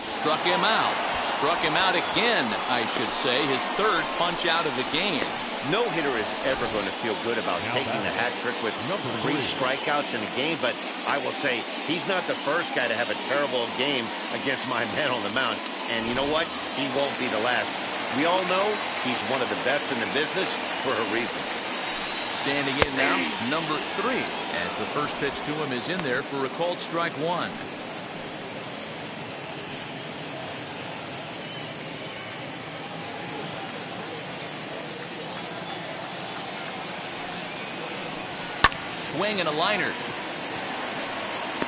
C: Struck him out. Struck him out again, I should say. His third punch out of the game.
B: No hitter is ever going to feel good about taking the hat trick with 3 strikeouts in a game, but I will say he's not the first guy to have a terrible game against my man on the mound. And you know what? He won't be the last. We all know he's one of the best in the business for a reason.
C: Standing in now, number 3, as the first pitch to him is in there for a called strike one. Swing and a liner.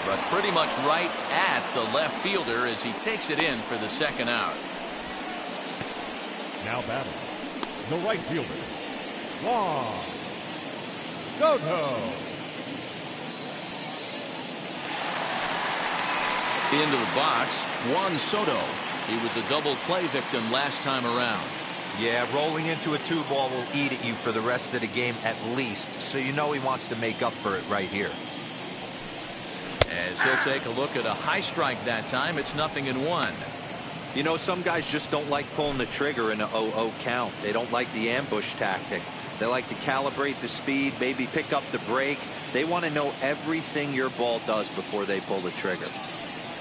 C: But pretty much right at the left fielder as he takes it in for the second out.
D: Now batting, the right fielder, Juan Soto.
C: Into the box, Juan Soto. He was a double play victim last time around.
E: Yeah, rolling into a 2-ball will eat at you for the rest of the game at least, so you know he wants to make up for it right here.
C: As he'll take a look at a high strike that time, it's 0-1.
E: You know, some guys just don't like pulling the trigger in an 0-0 count. They don't like the ambush tactic. They like to calibrate the speed, maybe pick up the break. They want to know everything your ball does before they pull the trigger.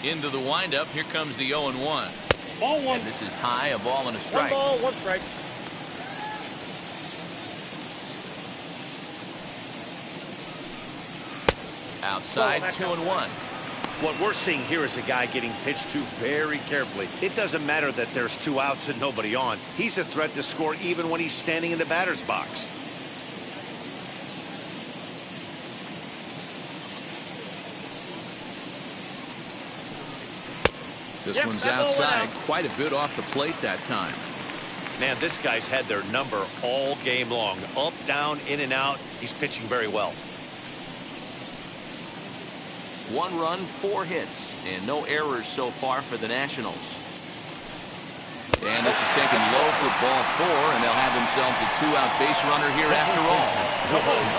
C: Into the windup, here comes the 0-1.
F: Ball one.
C: And this is high, a ball and a strike.
F: 1 ball, 1 strike.
C: Outside, 2-1.
B: What we're seeing here is a guy getting pitched to very carefully. It doesn't matter that there's 2 outs and nobody on. He's a threat to score even when he's standing in the batter's box.
C: This one's outside, quite a bit off the plate that time.
B: Man, this guy's had their number all game long. Up, down, in and out. He's pitching very well.
C: 1 run, 4 hits, and no errors so far for the Nationals. And this is taken low for ball 4, and they'll have themselves a 2-out base runner here after all.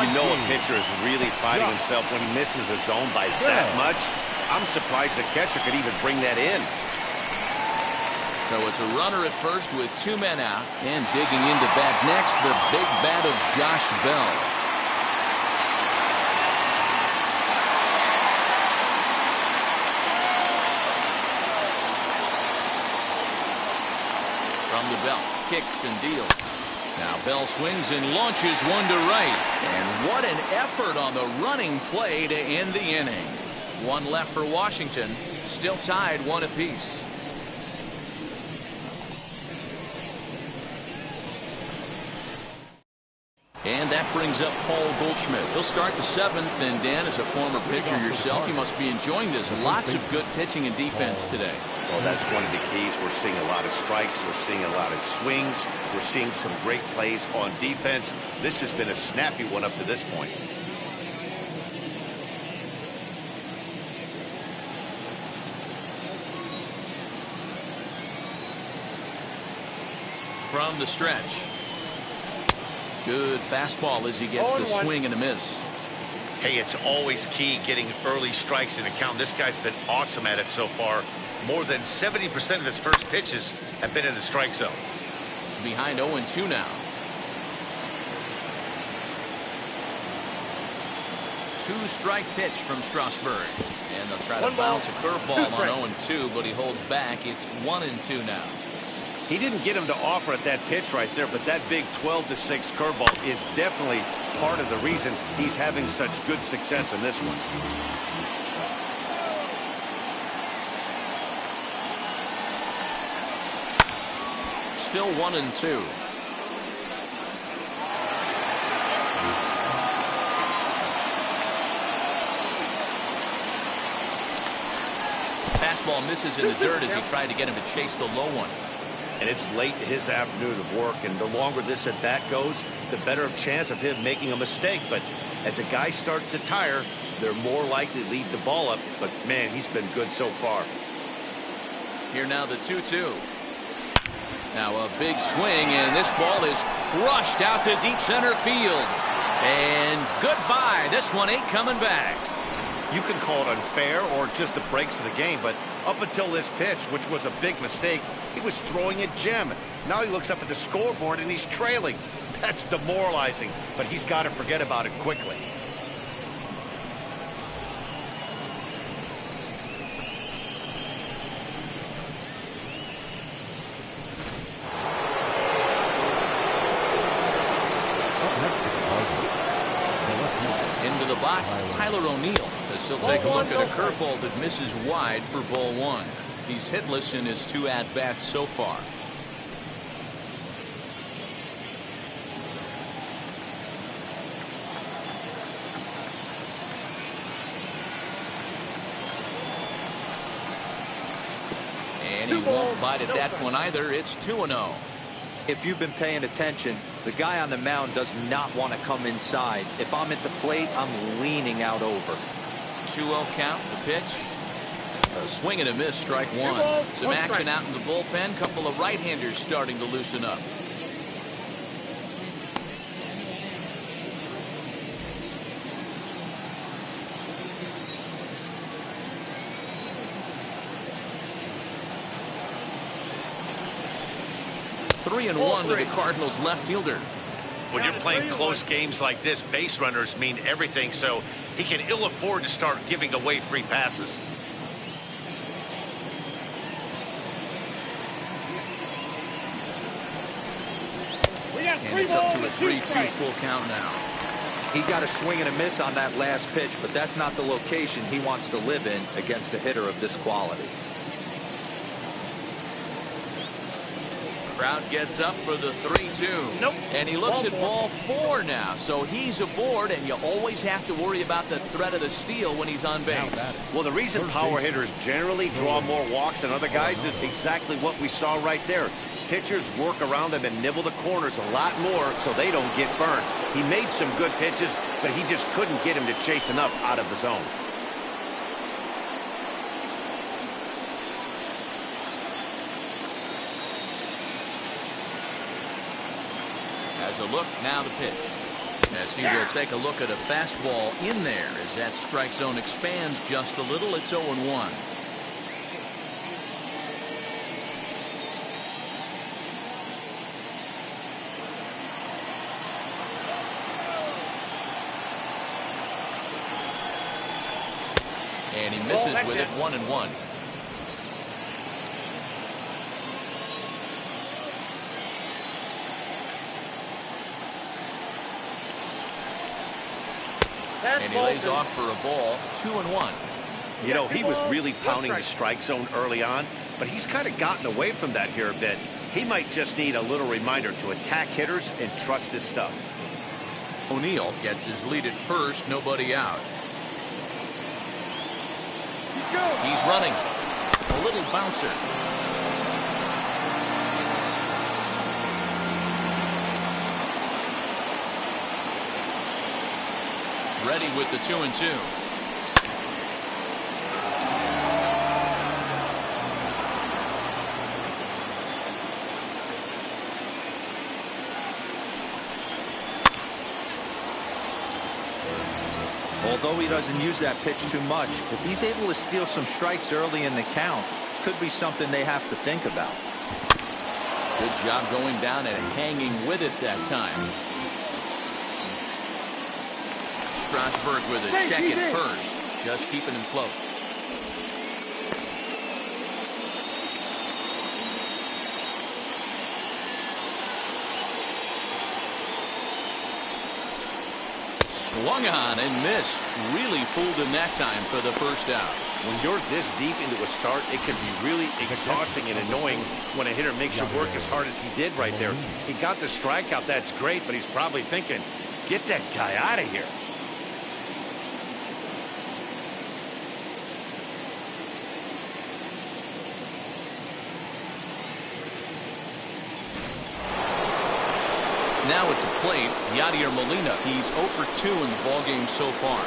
B: You know a pitcher is really priding himself when he misses a zone by that much. I'm surprised the catcher could even bring that in.
C: So it's a runner at first with 2 men out, and digging into bat next, the big bat of Josh Bell. From the belt, kicks and deals. Now Bell swings and launches one to right. And what an effort on the running play to end the inning. 1 left for Washington, still tied 1 apiece. And that brings up Paul Goldschmidt. He'll start the 7th, and Dan, as a former pitcher yourself, you must be enjoying this. Lots of good pitching and defense today.
B: Well, that's one of the keys. We're seeing a lot of strikes. We're seeing a lot of swings. We're seeing some great plays on defense. This has been a snappy one up to this point.
C: From the stretch. Good fastball as he gets the swing and a miss.
B: Hey, it's always key getting early strikes in a count. This guy's been awesome at it so far. More than 70% of his first pitches have been in the strike zone.
C: Behind 0-2 now. 2-strike pitch from Strasburg. And they'll try to bounce a curveball on 0-2, but he holds back. It's 1-2 now.
B: He didn't get him to offer at that pitch right there, but that big 12-6 curveball is definitely part of the reason he's having such good success in this one.
C: still 1-2. Fastball misses in the dirt as he tried to get him to chase the low one.
B: And it's late in his afternoon of work, and the longer this at bat goes, the better chance of him making a mistake. But as a guy starts to tire, they're more likely to leave the ball up. But man, he's been good so far.
C: Here now the 2-2. Now a big swing, and this ball is crushed out to deep center field. And goodbye. This one ain't coming back.
B: You can call it unfair or just the breaks of the game, but up until this pitch, which was a big mistake, he was throwing a gem. Now he looks up at the scoreboard and he's trailing. That's demoralizing, but he's got to forget about it quickly.
C: Into the box, Tyler O'Neill, as he'll take a look at a curveball that misses wide for ball one. He's hitless in his 2 at-bats so far. And he won't bite at that one either. It's 2-0.
E: If you've been paying attention, the guy on the mound does not want to come inside. If I'm at the plate, I'm leaning out over.
C: 2-0 count, the pitch. A swing and a miss, strike one. Some action out in the bullpen. Couple of right-handers starting to loosen up. Three and one to the Cardinals left fielder.
B: When you're playing close games like this, base runners mean everything, so he can ill afford to start giving away free passes.
C: And it's up to a 3-2 full count now.
E: He got a swing and a miss on that last pitch, but that's not the location he wants to live in against a hitter of this quality.
C: Crowd gets up for the 3-2.
F: Nope.
C: And he looks at ball 4 now. So he's aboard, and you always have to worry about the threat of the steal when he's on base.
B: Well, the reason power hitters generally draw more walks than other guys is exactly what we saw right there. Pitchers work around them and nibble the corners a lot more so they don't get burned. He made some good pitches, but he just couldn't get him to chase enough out of the zone.
C: As a look, now the pitch. As he will take a look at a fastball in there as that strike zone expands just a little. It's 0-1. And he misses with it, 1-1. And he lays off for a ball, 2-1.
B: You know, he was really pounding the strike zone early on, but he's kind of gotten away from that here a bit. He might just need a little reminder to attack hitters and trust his stuff.
C: O'Neill gets his lead at first, nobody out. He's running. A little bouncer. Ready with the 2-2.
E: Although he doesn't use that pitch too much, if he's able to steal some strikes early in the count, could be something they have to think about.
C: Good job going down and hanging with it that time. Strasburg with a check at first, just keeping him close.
A: Swung on and missed. Really fooled him that time for the first out.
B: When you're this deep into a start, it can be really exhausting and annoying when a hitter makes you work as hard as he did right there. He got the strikeout, that's great, but he's probably thinking, get that guy out of here.
A: Now at the plate, Yadier Molina. He's 0 for 2 in the ballgame so far.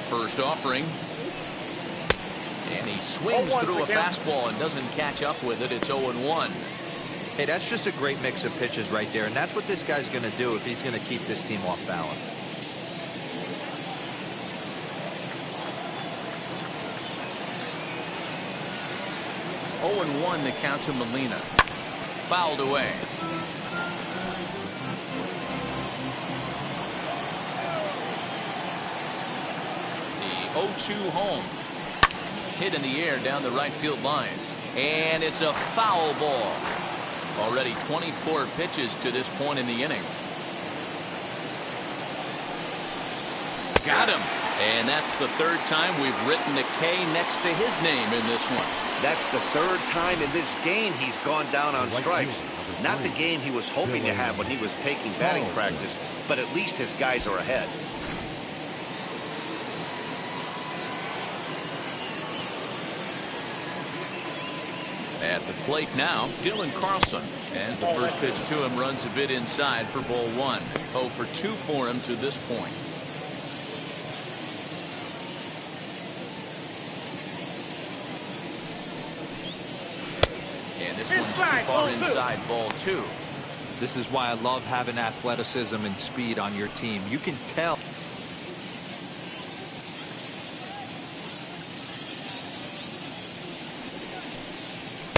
A: First offering. And he swings through a fastball and doesn't catch up with it. It's 0-1.
E: Hey, that's just a great mix of pitches right there, and that's what this guy's going to do if he's going to keep this team off balance.
A: Oh, 0-1 the count to Molina. Fouled away. The 0-2 home. Hit in the air down the right field line. And it's a foul ball. Already 24 pitches to this point in the inning. Got him. And that's the third time we've written a K next to his name in this one.
B: That's the third time in this game he's gone down on strikes. Not the game he was hoping to have when he was taking batting practice, but at least his guys are ahead.
A: At the plate now, Dylan Carlson. As the first pitch to him runs a bit inside for ball 1. 0 for 2 for him to this point. And this one's too far inside, ball 2.
E: This is why I love having athleticism and speed on your team. You can tell.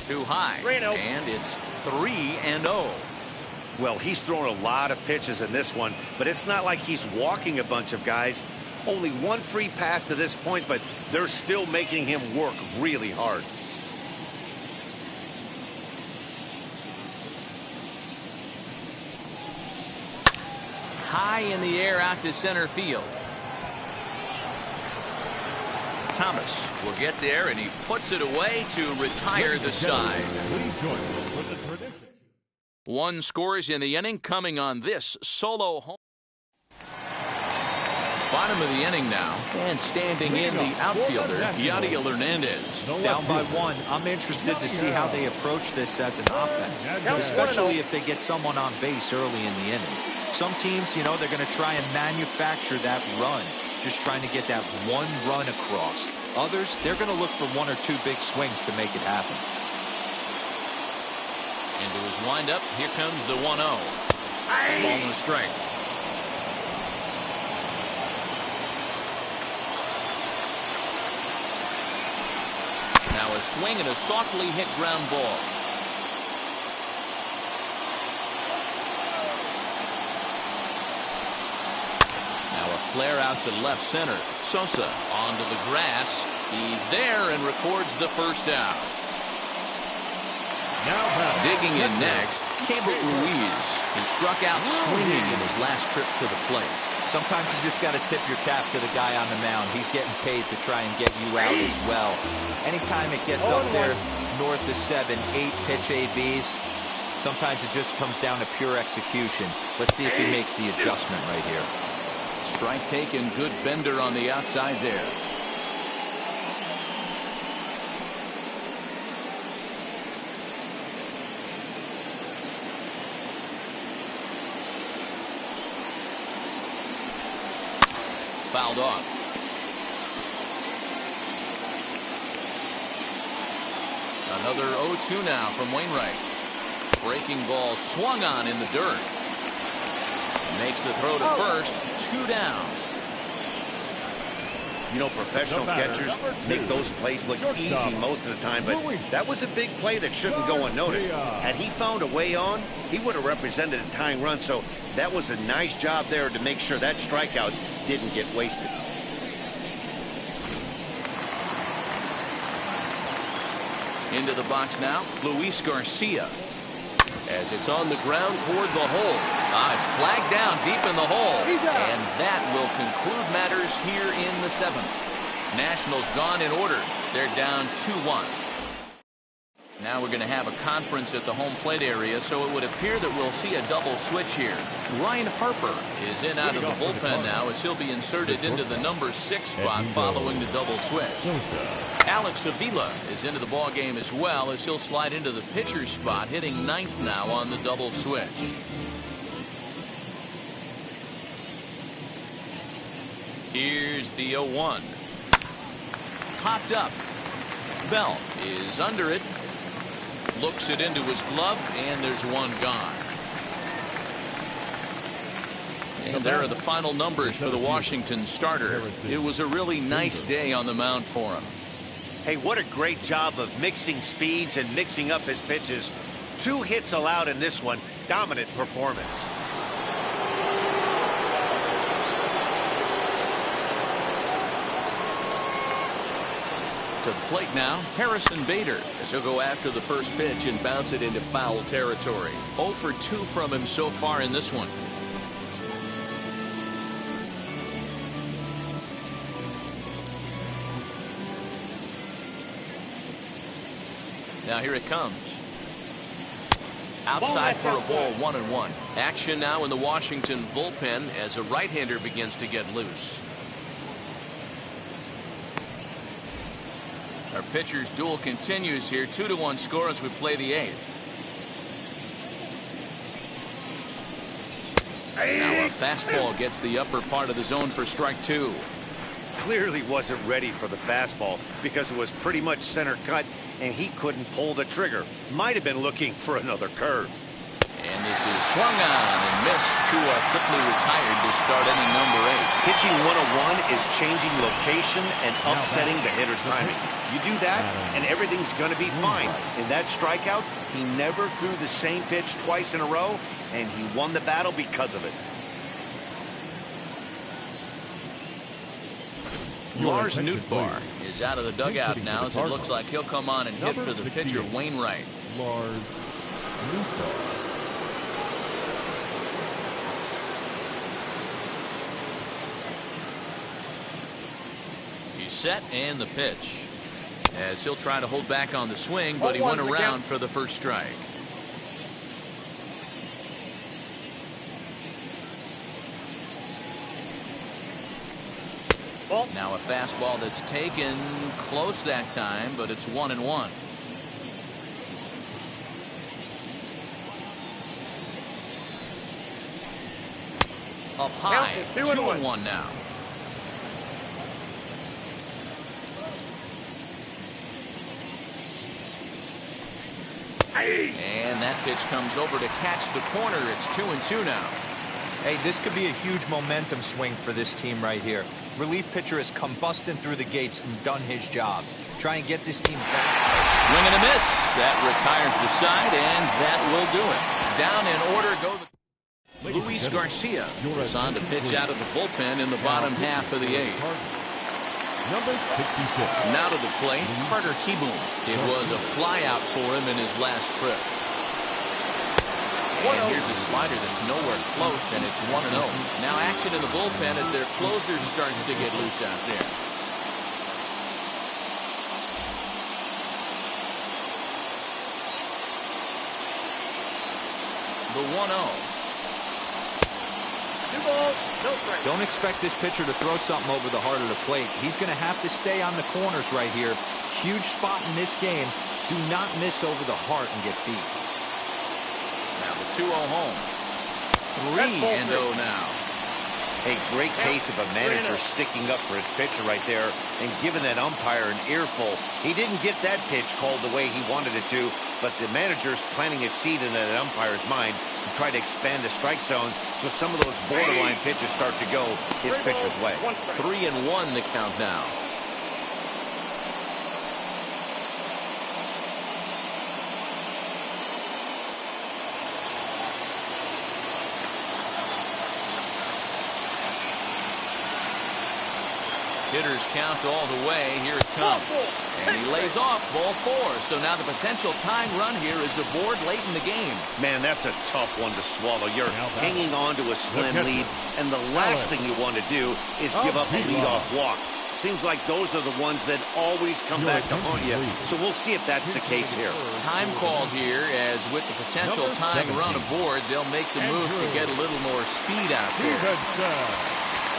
A: Too high, and it's 3-0.
B: Well, he's thrown a lot of pitches in this one, but it's not like he's walking a bunch of guys. Only one free pass to this point, but they're still making him work really hard.
A: High in the air out to center field. Thomas will get there, and he puts it away to retire the side. One scores in the inning coming on this solo home. Bottom of the inning now, and standing in the outfielder, Yadier Hernandez.
E: Down by 1. I'm interested to see how they approach this as an offense, especially if they get someone on base early in the inning. Some teams, you know, they're going to try and manufacture that run, just trying to get that one run across. Others, they're going to look for 1 or 2 big swings to make it happen.
A: Into his windup, here comes the 1-0. Ball and a strike. Now a swing and a softly hit ground ball. Now a flare out to left center. Sosa onto the grass. He's there and records the first out. Digging in next, Campbell Ruiz. He struck out swinging in his last trip to the plate.
E: Sometimes you just got to tip your cap to the guy on the mound. He's getting paid to try and get you out as well. Anytime it gets up there north of 7, 8 pitch ABs, sometimes it just comes down to pure execution. Let's see if he makes the adjustment right here.
A: Strike taken, good bender on the outside there. Fouled off. Another 0-2 now from Wainwright. Breaking ball swung on in the dirt. Makes the throw to first. 2 down.
B: You know, professional catchers make those plays look easy most of the time, but that was a big play that shouldn't go unnoticed. Had he found a way on, he would have represented a tying run, so that was a nice job there to make sure that strikeout didn't get wasted.
A: Into the box now, Luis Garcia. As it's on the ground toward the hole. It's flagged down deep in the hole. And that will conclude matters here in the 7th. Nationals gone in order. They're down 2-1. Now we're going to have a conference at the home plate area, so it would appear that we'll see a double switch here. Ryan Harper is in out of the bullpen now as he'll be inserted into the number 6 spot following the double switch. Alex Avila is into the ball game as well as he'll slide into the pitcher's spot, hitting 9th now on the double switch. Here's the 0-1. Popped up. Bell is under it. Looks it into his glove, and there's one gone. And there are the final numbers for the Washington starter. It was a really nice day on the mound for him.
B: Hey, what a great job of mixing speeds and mixing up his pitches. 2 hits allowed in this one. Dominant performance.
A: To the plate now, Harrison Bader, as he'll go after the first pitch and bounce it into foul territory. 0 for 2 from him so far in this one. Now here it comes. Outside for a ball, 1-1. Action now in the Washington bullpen as a right-hander begins to get loose. Our pitcher's duel continues here. 2-1 score as we play the 8th. Now a fastball gets the upper part of the zone for strike 2.
B: Clearly wasn't ready for the fastball because it was pretty much center cut and he couldn't pull the trigger. Might have been looking for another curve.
A: And this is swung on and missed to quickly retired to start inning number 8.
B: Pitching 101 is changing location and upsetting the hitter's timing. You do that and everything's going to be fine. In that strikeout, he never threw the same pitch twice in a row, and he won the battle because of it.
A: Lars Nootbaar is out of the dugout now as it looks like he'll come on and hit for the pitcher Wainwright.
D: Lars Nootbaar.
A: He's set and the pitch. As he'll try to hold back on the swing, but he went around for the first strike. Now a fastball that's taken close that time, but it's 1-1. Up high, 2-1 now. And that pitch comes over to catch the corner. It's 2-2 now.
E: Hey, this could be a huge momentum swing for this team right here. Relief pitcher has come busting through the gates and done his job. Try and get this team back.
A: Swing and a miss. That retires the side, and that will do it. Down in order go the Luis Garcia is on to pitch out of the bullpen in the bottom half of the 8th.
D: Number 66.
A: Now to the plate, Carter Kieboom. It was a flyout for him in his last trip. And here's a slider that's nowhere close, and it's 1-0. Now action in the bullpen as their closer starts to get loose out there. The 1-0.
E: Don't expect this pitcher to throw something over the heart of the plate. He's going to have to stay on the corners right here. Huge spot in this game. Do not miss over the heart and get beat.
A: Now the 2-0 home. 3-0 now.
B: A great case of a manager sticking up for his pitcher right there and giving that umpire an earful. He didn't get that pitch called the way he wanted it to, but the manager's planting a seed in that umpire's mind to try to expand the strike zone so some of those borderline pitches start to go his pitcher's way.
A: 3-1 the count now.
C: Hitters count all the way. Here it comes. And he lays off ball 4. So now the potential tying run here is aboard late in the game.
B: Man, that's a tough one to swallow. You're hanging on to a slim lead, and the last thing you want to do is give up a leadoff walk. Seems like those are the ones that always come back to haunt you. So we'll see if that's the case here.
C: Time called here, as with the potential tying run aboard, they'll make the move to get a little more speed out there.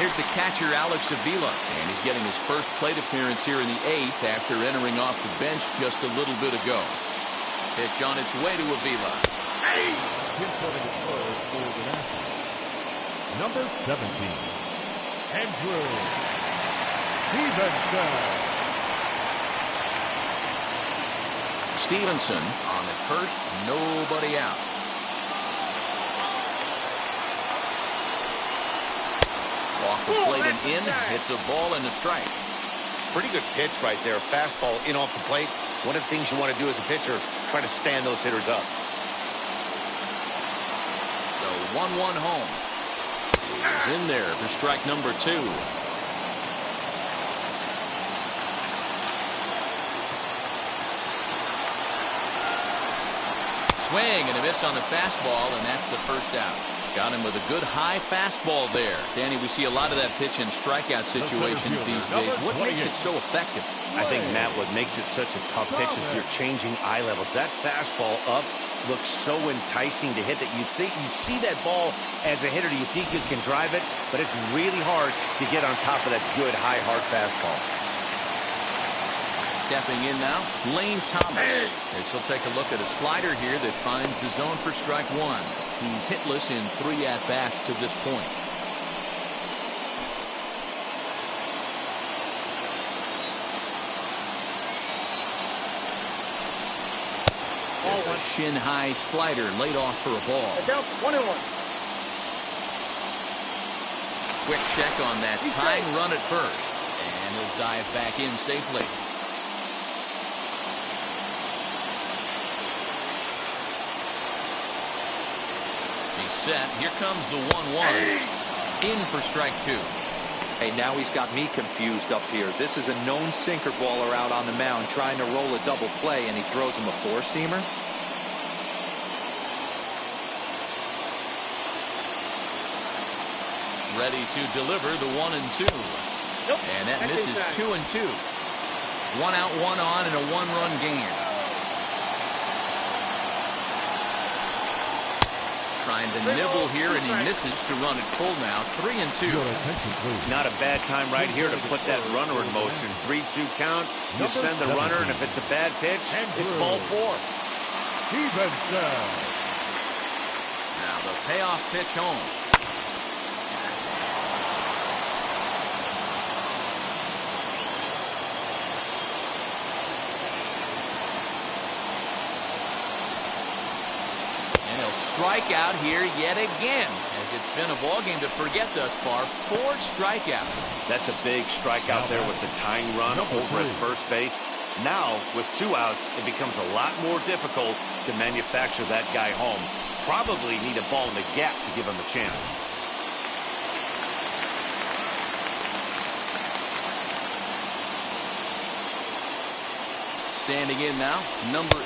C: Here's the catcher, Alex Avila, and he's getting his first plate appearance here in the 8th after entering off the bench just a little bit ago. Pitch on its way to Avila.
D: Number 17, Andrew
C: Stevenson on at first, nobody out. Off the plate and in, it's a ball and a strike.
B: Pretty good pitch right there. Fastball in off the plate. One of the things you want to do as a pitcher, try to stand those hitters up.
C: The 1-1 home. He's in there for strike number 2. Swing and a miss on the fastball, and that's the first out. Got him with a good high fastball there. Danny, we see a lot of that pitch in strikeout situations these days. What makes it so effective?
B: I think, Matt, what makes it such a tough pitch is you're changing eye levels. That fastball up looks so enticing to hit that you see that ball as a hitter, you think you can drive it, but it's really hard to get on top of that good high hard fastball.
C: Stepping in now, Lane Thomas. As he'll take a look at a slider here that finds the zone for strike 1. He's hitless in 3 at-bats to this point. It's a shin-high slider laid off for a ball.
F: 1-1.
C: Quick check on that tying run at first. And he'll dive back in safely. He's set. Here comes the 1-1. In for strike 2.
E: Hey, now he's got me confused up here. This is a known sinker baller out on the mound trying to roll a double play, and he throws him a 4-seamer.
C: Ready to deliver the 1-2.
F: Nope.
C: And that misses 2-2. 1 out, 1 on, and a 1-run game. Trying to nibble here, and he misses to run it full now. 3-2.
B: Not a bad time right here to put that runner in motion. 3-2 count. You send the runner, and if it's a bad pitch, it's ball 4.
C: Now the payoff pitch home. Strike out here yet again, as it's been a ball game to forget thus far. 4 strikeouts.
B: That's a big strikeout there with the tying run over at first base. Now, with 2 outs, it becomes a lot more difficult to manufacture that guy home. Probably need a ball in the gap to give him a chance.
C: Standing in now, number 3,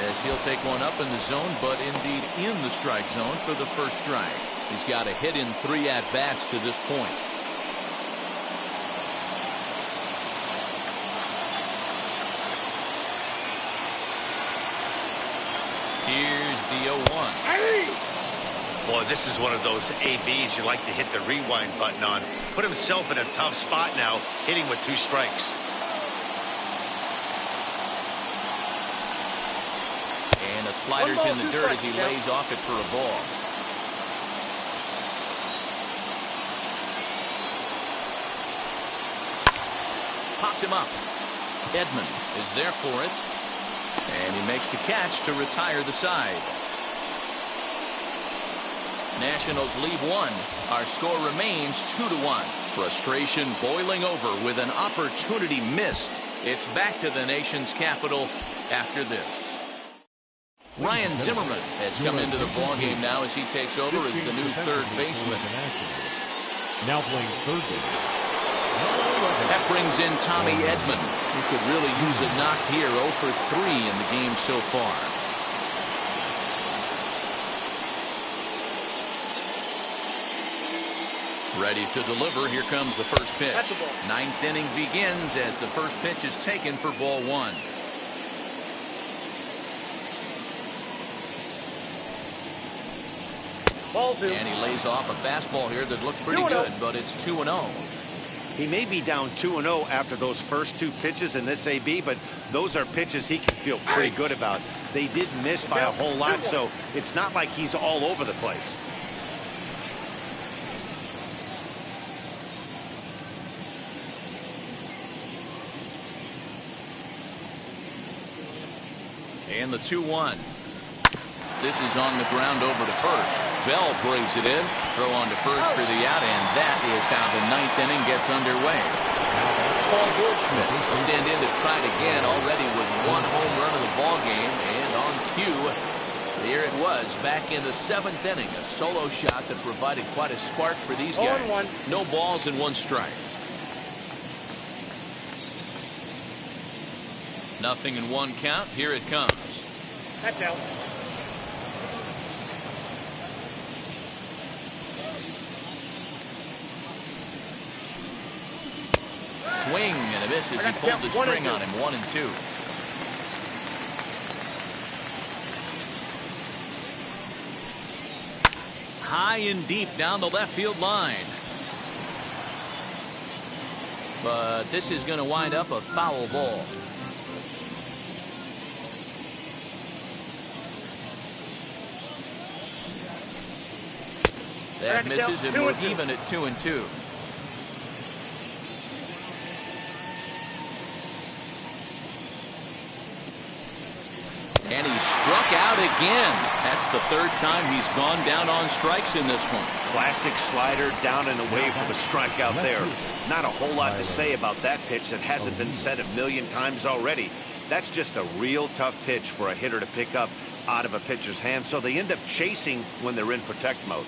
C: as he'll take one up in the zone, but indeed in the strike zone for the first strike. He's got a hit in 3 at-bats to this point. Here's the 0-1.
B: Boy, this is one of those ABs you like to hit the rewind button on. Put himself in a tough spot now, hitting with 2 strikes.
C: And a slider's in the dirt as he lays off it for a ball. Popped him up. Edman is there for it. And he makes the catch to retire the side. Nationals lead 1. Our score remains 2-1. Frustration boiling over with an opportunity missed. It's back to the nation's capital after this. Ryan Zimmerman has come into the ballgame now as he takes over as the new third baseman.
D: Now playing third base,
A: That brings in Tommy Edman, who could really use a knock here. 0 for 3 in the game so far. Ready to deliver. Here comes the first pitch. Ninth inning begins as the first pitch is taken for ball 1.
F: Ball 2.
A: And he lays off a fastball here that looked pretty good, but it's 2-0.
B: He may be down 2-0 after those first 2 pitches in this AB, but those are pitches he can feel pretty good about. They did miss by a whole lot, so it's not like he's all over the place.
A: And the 2-1. This is on the ground over to first. Bell brings it in. Throw on to first for the out, and that is how the 9th inning gets underway. Paul Goldschmidt will stand in to try it again, already with 1 home run of the ball game. And on cue, there it was, back in the 7th inning. A solo shot that provided quite a spark for these guys. No balls and 1 strike. 0-1 count. Here it comes.
F: That's out.
A: Swing and a miss as he pulled the string on him. 1-2. High and deep down the left field line. But this is going to wind up a foul ball. That misses, and we're even at 2-2. And he struck out again. That's the 3rd time he's gone down on strikes in this one.
B: Classic slider down and away from a strikeout there. Not a whole lot to say about that pitch that hasn't been said a million times already. That's just a real tough pitch for a hitter to pick up out of a pitcher's hand, so they end up chasing when they're in protect mode.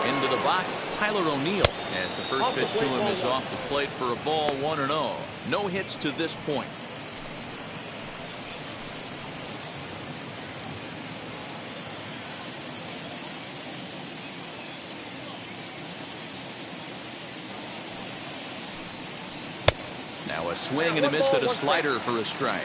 A: Into the box, Tyler O'Neill, as the first pitch to him is off the plate for a ball. 1-0. No hits to this point. Now a swing and a miss at a slider for a strike.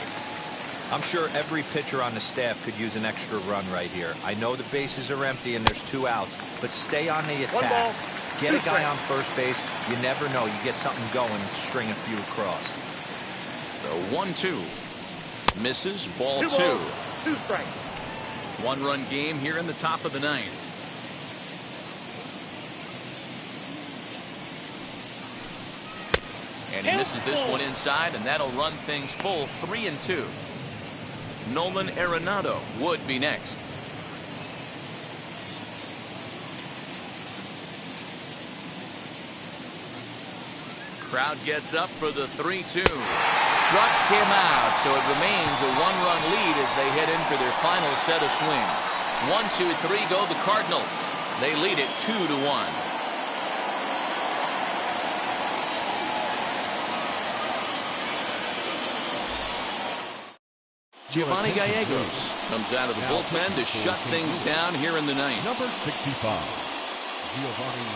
E: I'm sure every pitcher on the staff could use an extra run right here. I know the bases are empty and there's 2 outs, but stay on the attack. Get a guy on first base. You never know. You get something going and string a few across.
A: The 1-2. Misses. Ball 2.
F: 2 strikes.
A: 1-run game here in the top of the 9th. And he misses this one inside, and that'll run things full. 3-2. Nolan Arenado would be next. Crowd gets up for the 3-2. Struck him out, so it remains a 1-run lead as they head in for their final set of swings. 1, 2, 3 go the Cardinals. They lead it 2-1. Giovanni Gallegos comes out of the bullpen to shut things down here in the 9th.
D: Number 65, Giovanni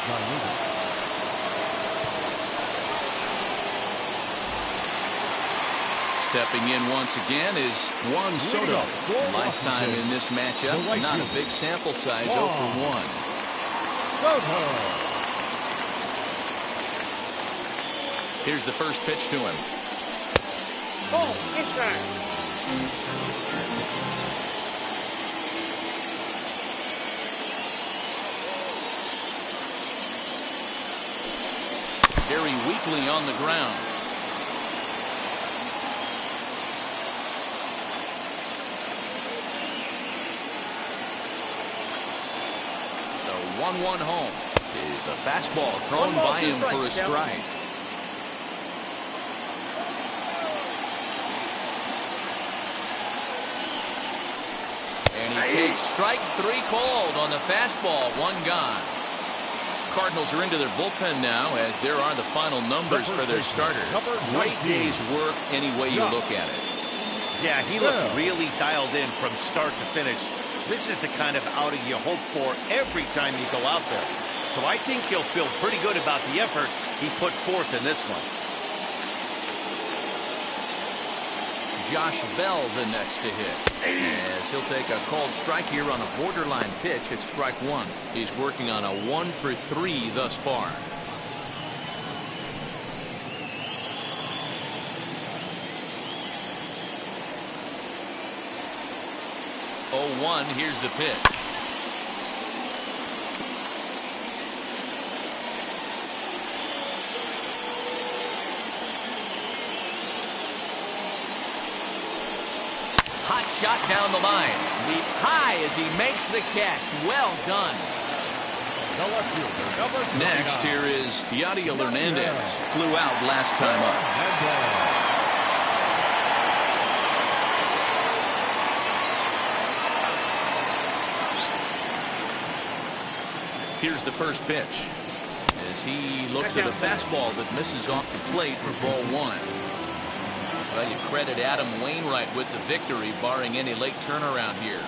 D: Gallegos.
A: Stepping in once again is Juan Soto. Lifetime in this matchup. Not a big sample size. 0 for 1. Here's the first pitch to him.
F: Ball inside.
A: Very weakly on the ground. The 1-1 home is a fastball thrown by him for a strike.
C: he takes strike 3 called on the fastball. 1 gone. Cardinals are into their bullpen now, as there are the final numbers for their starter. Great day's work any way you look at it.
B: Yeah, he looked really dialed in from start to finish. This is the kind of outing you hope for every time you go out there. So I think he'll feel pretty good about the effort he put forth in this one.
C: Josh Bell the next to hit, as he'll take a called strike here on a borderline pitch at strike 1. He's working on a 1 for 3 thus far. 0-1, here's the pitch. Hot shot down the line. Leaps high as he makes the catch. Well done. Next, here is Yadier Hernandez. Flew out last time up. Here's the first pitch, as he looks at a fastball that misses off the plate for ball 1. Well, you credit Adam Wainwright with the victory, barring any late turnaround here.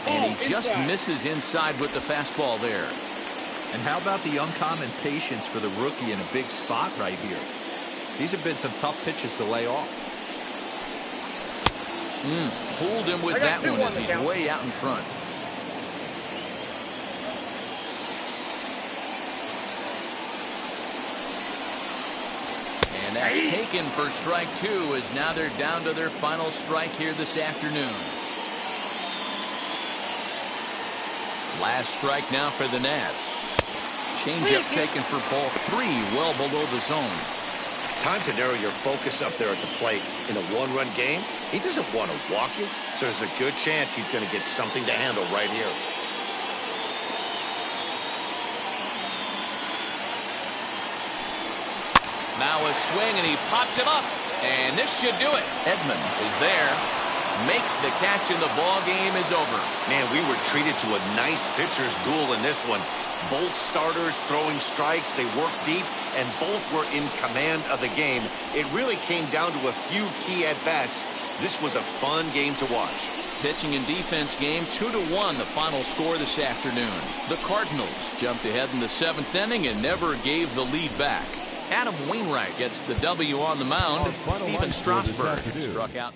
C: And he just misses inside with the fastball there.
E: And how about the uncommon patience for the rookie in a big spot right here? These have been some tough pitches to lay off.
C: Fooled him with that one as he's way out in front. And that's taken for strike 2, as now they're down to their final strike here this afternoon. Last strike now for the Nats. Changeup taken for ball 3, well below the zone.
B: Time to narrow your focus up there at the plate. In a 1-run game, he doesn't want to walk you, so there's a good chance he's going to get something to handle right here.
C: Now a swing, and he pops him up, and this should do it. Edman is there, makes the catch, and the ball game is over.
B: Man, we were treated to a nice pitcher's duel in this one. Both starters throwing strikes, they worked deep, and both were in command of the game. It really came down to a few key at-bats. This was a fun game to watch.
C: Pitching and defense game, 2-1, the final score this afternoon. The Cardinals jumped ahead in the 7th inning and never gave the lead back. Adam Wainwright gets the W on the mound. Steven Strasburg struck out.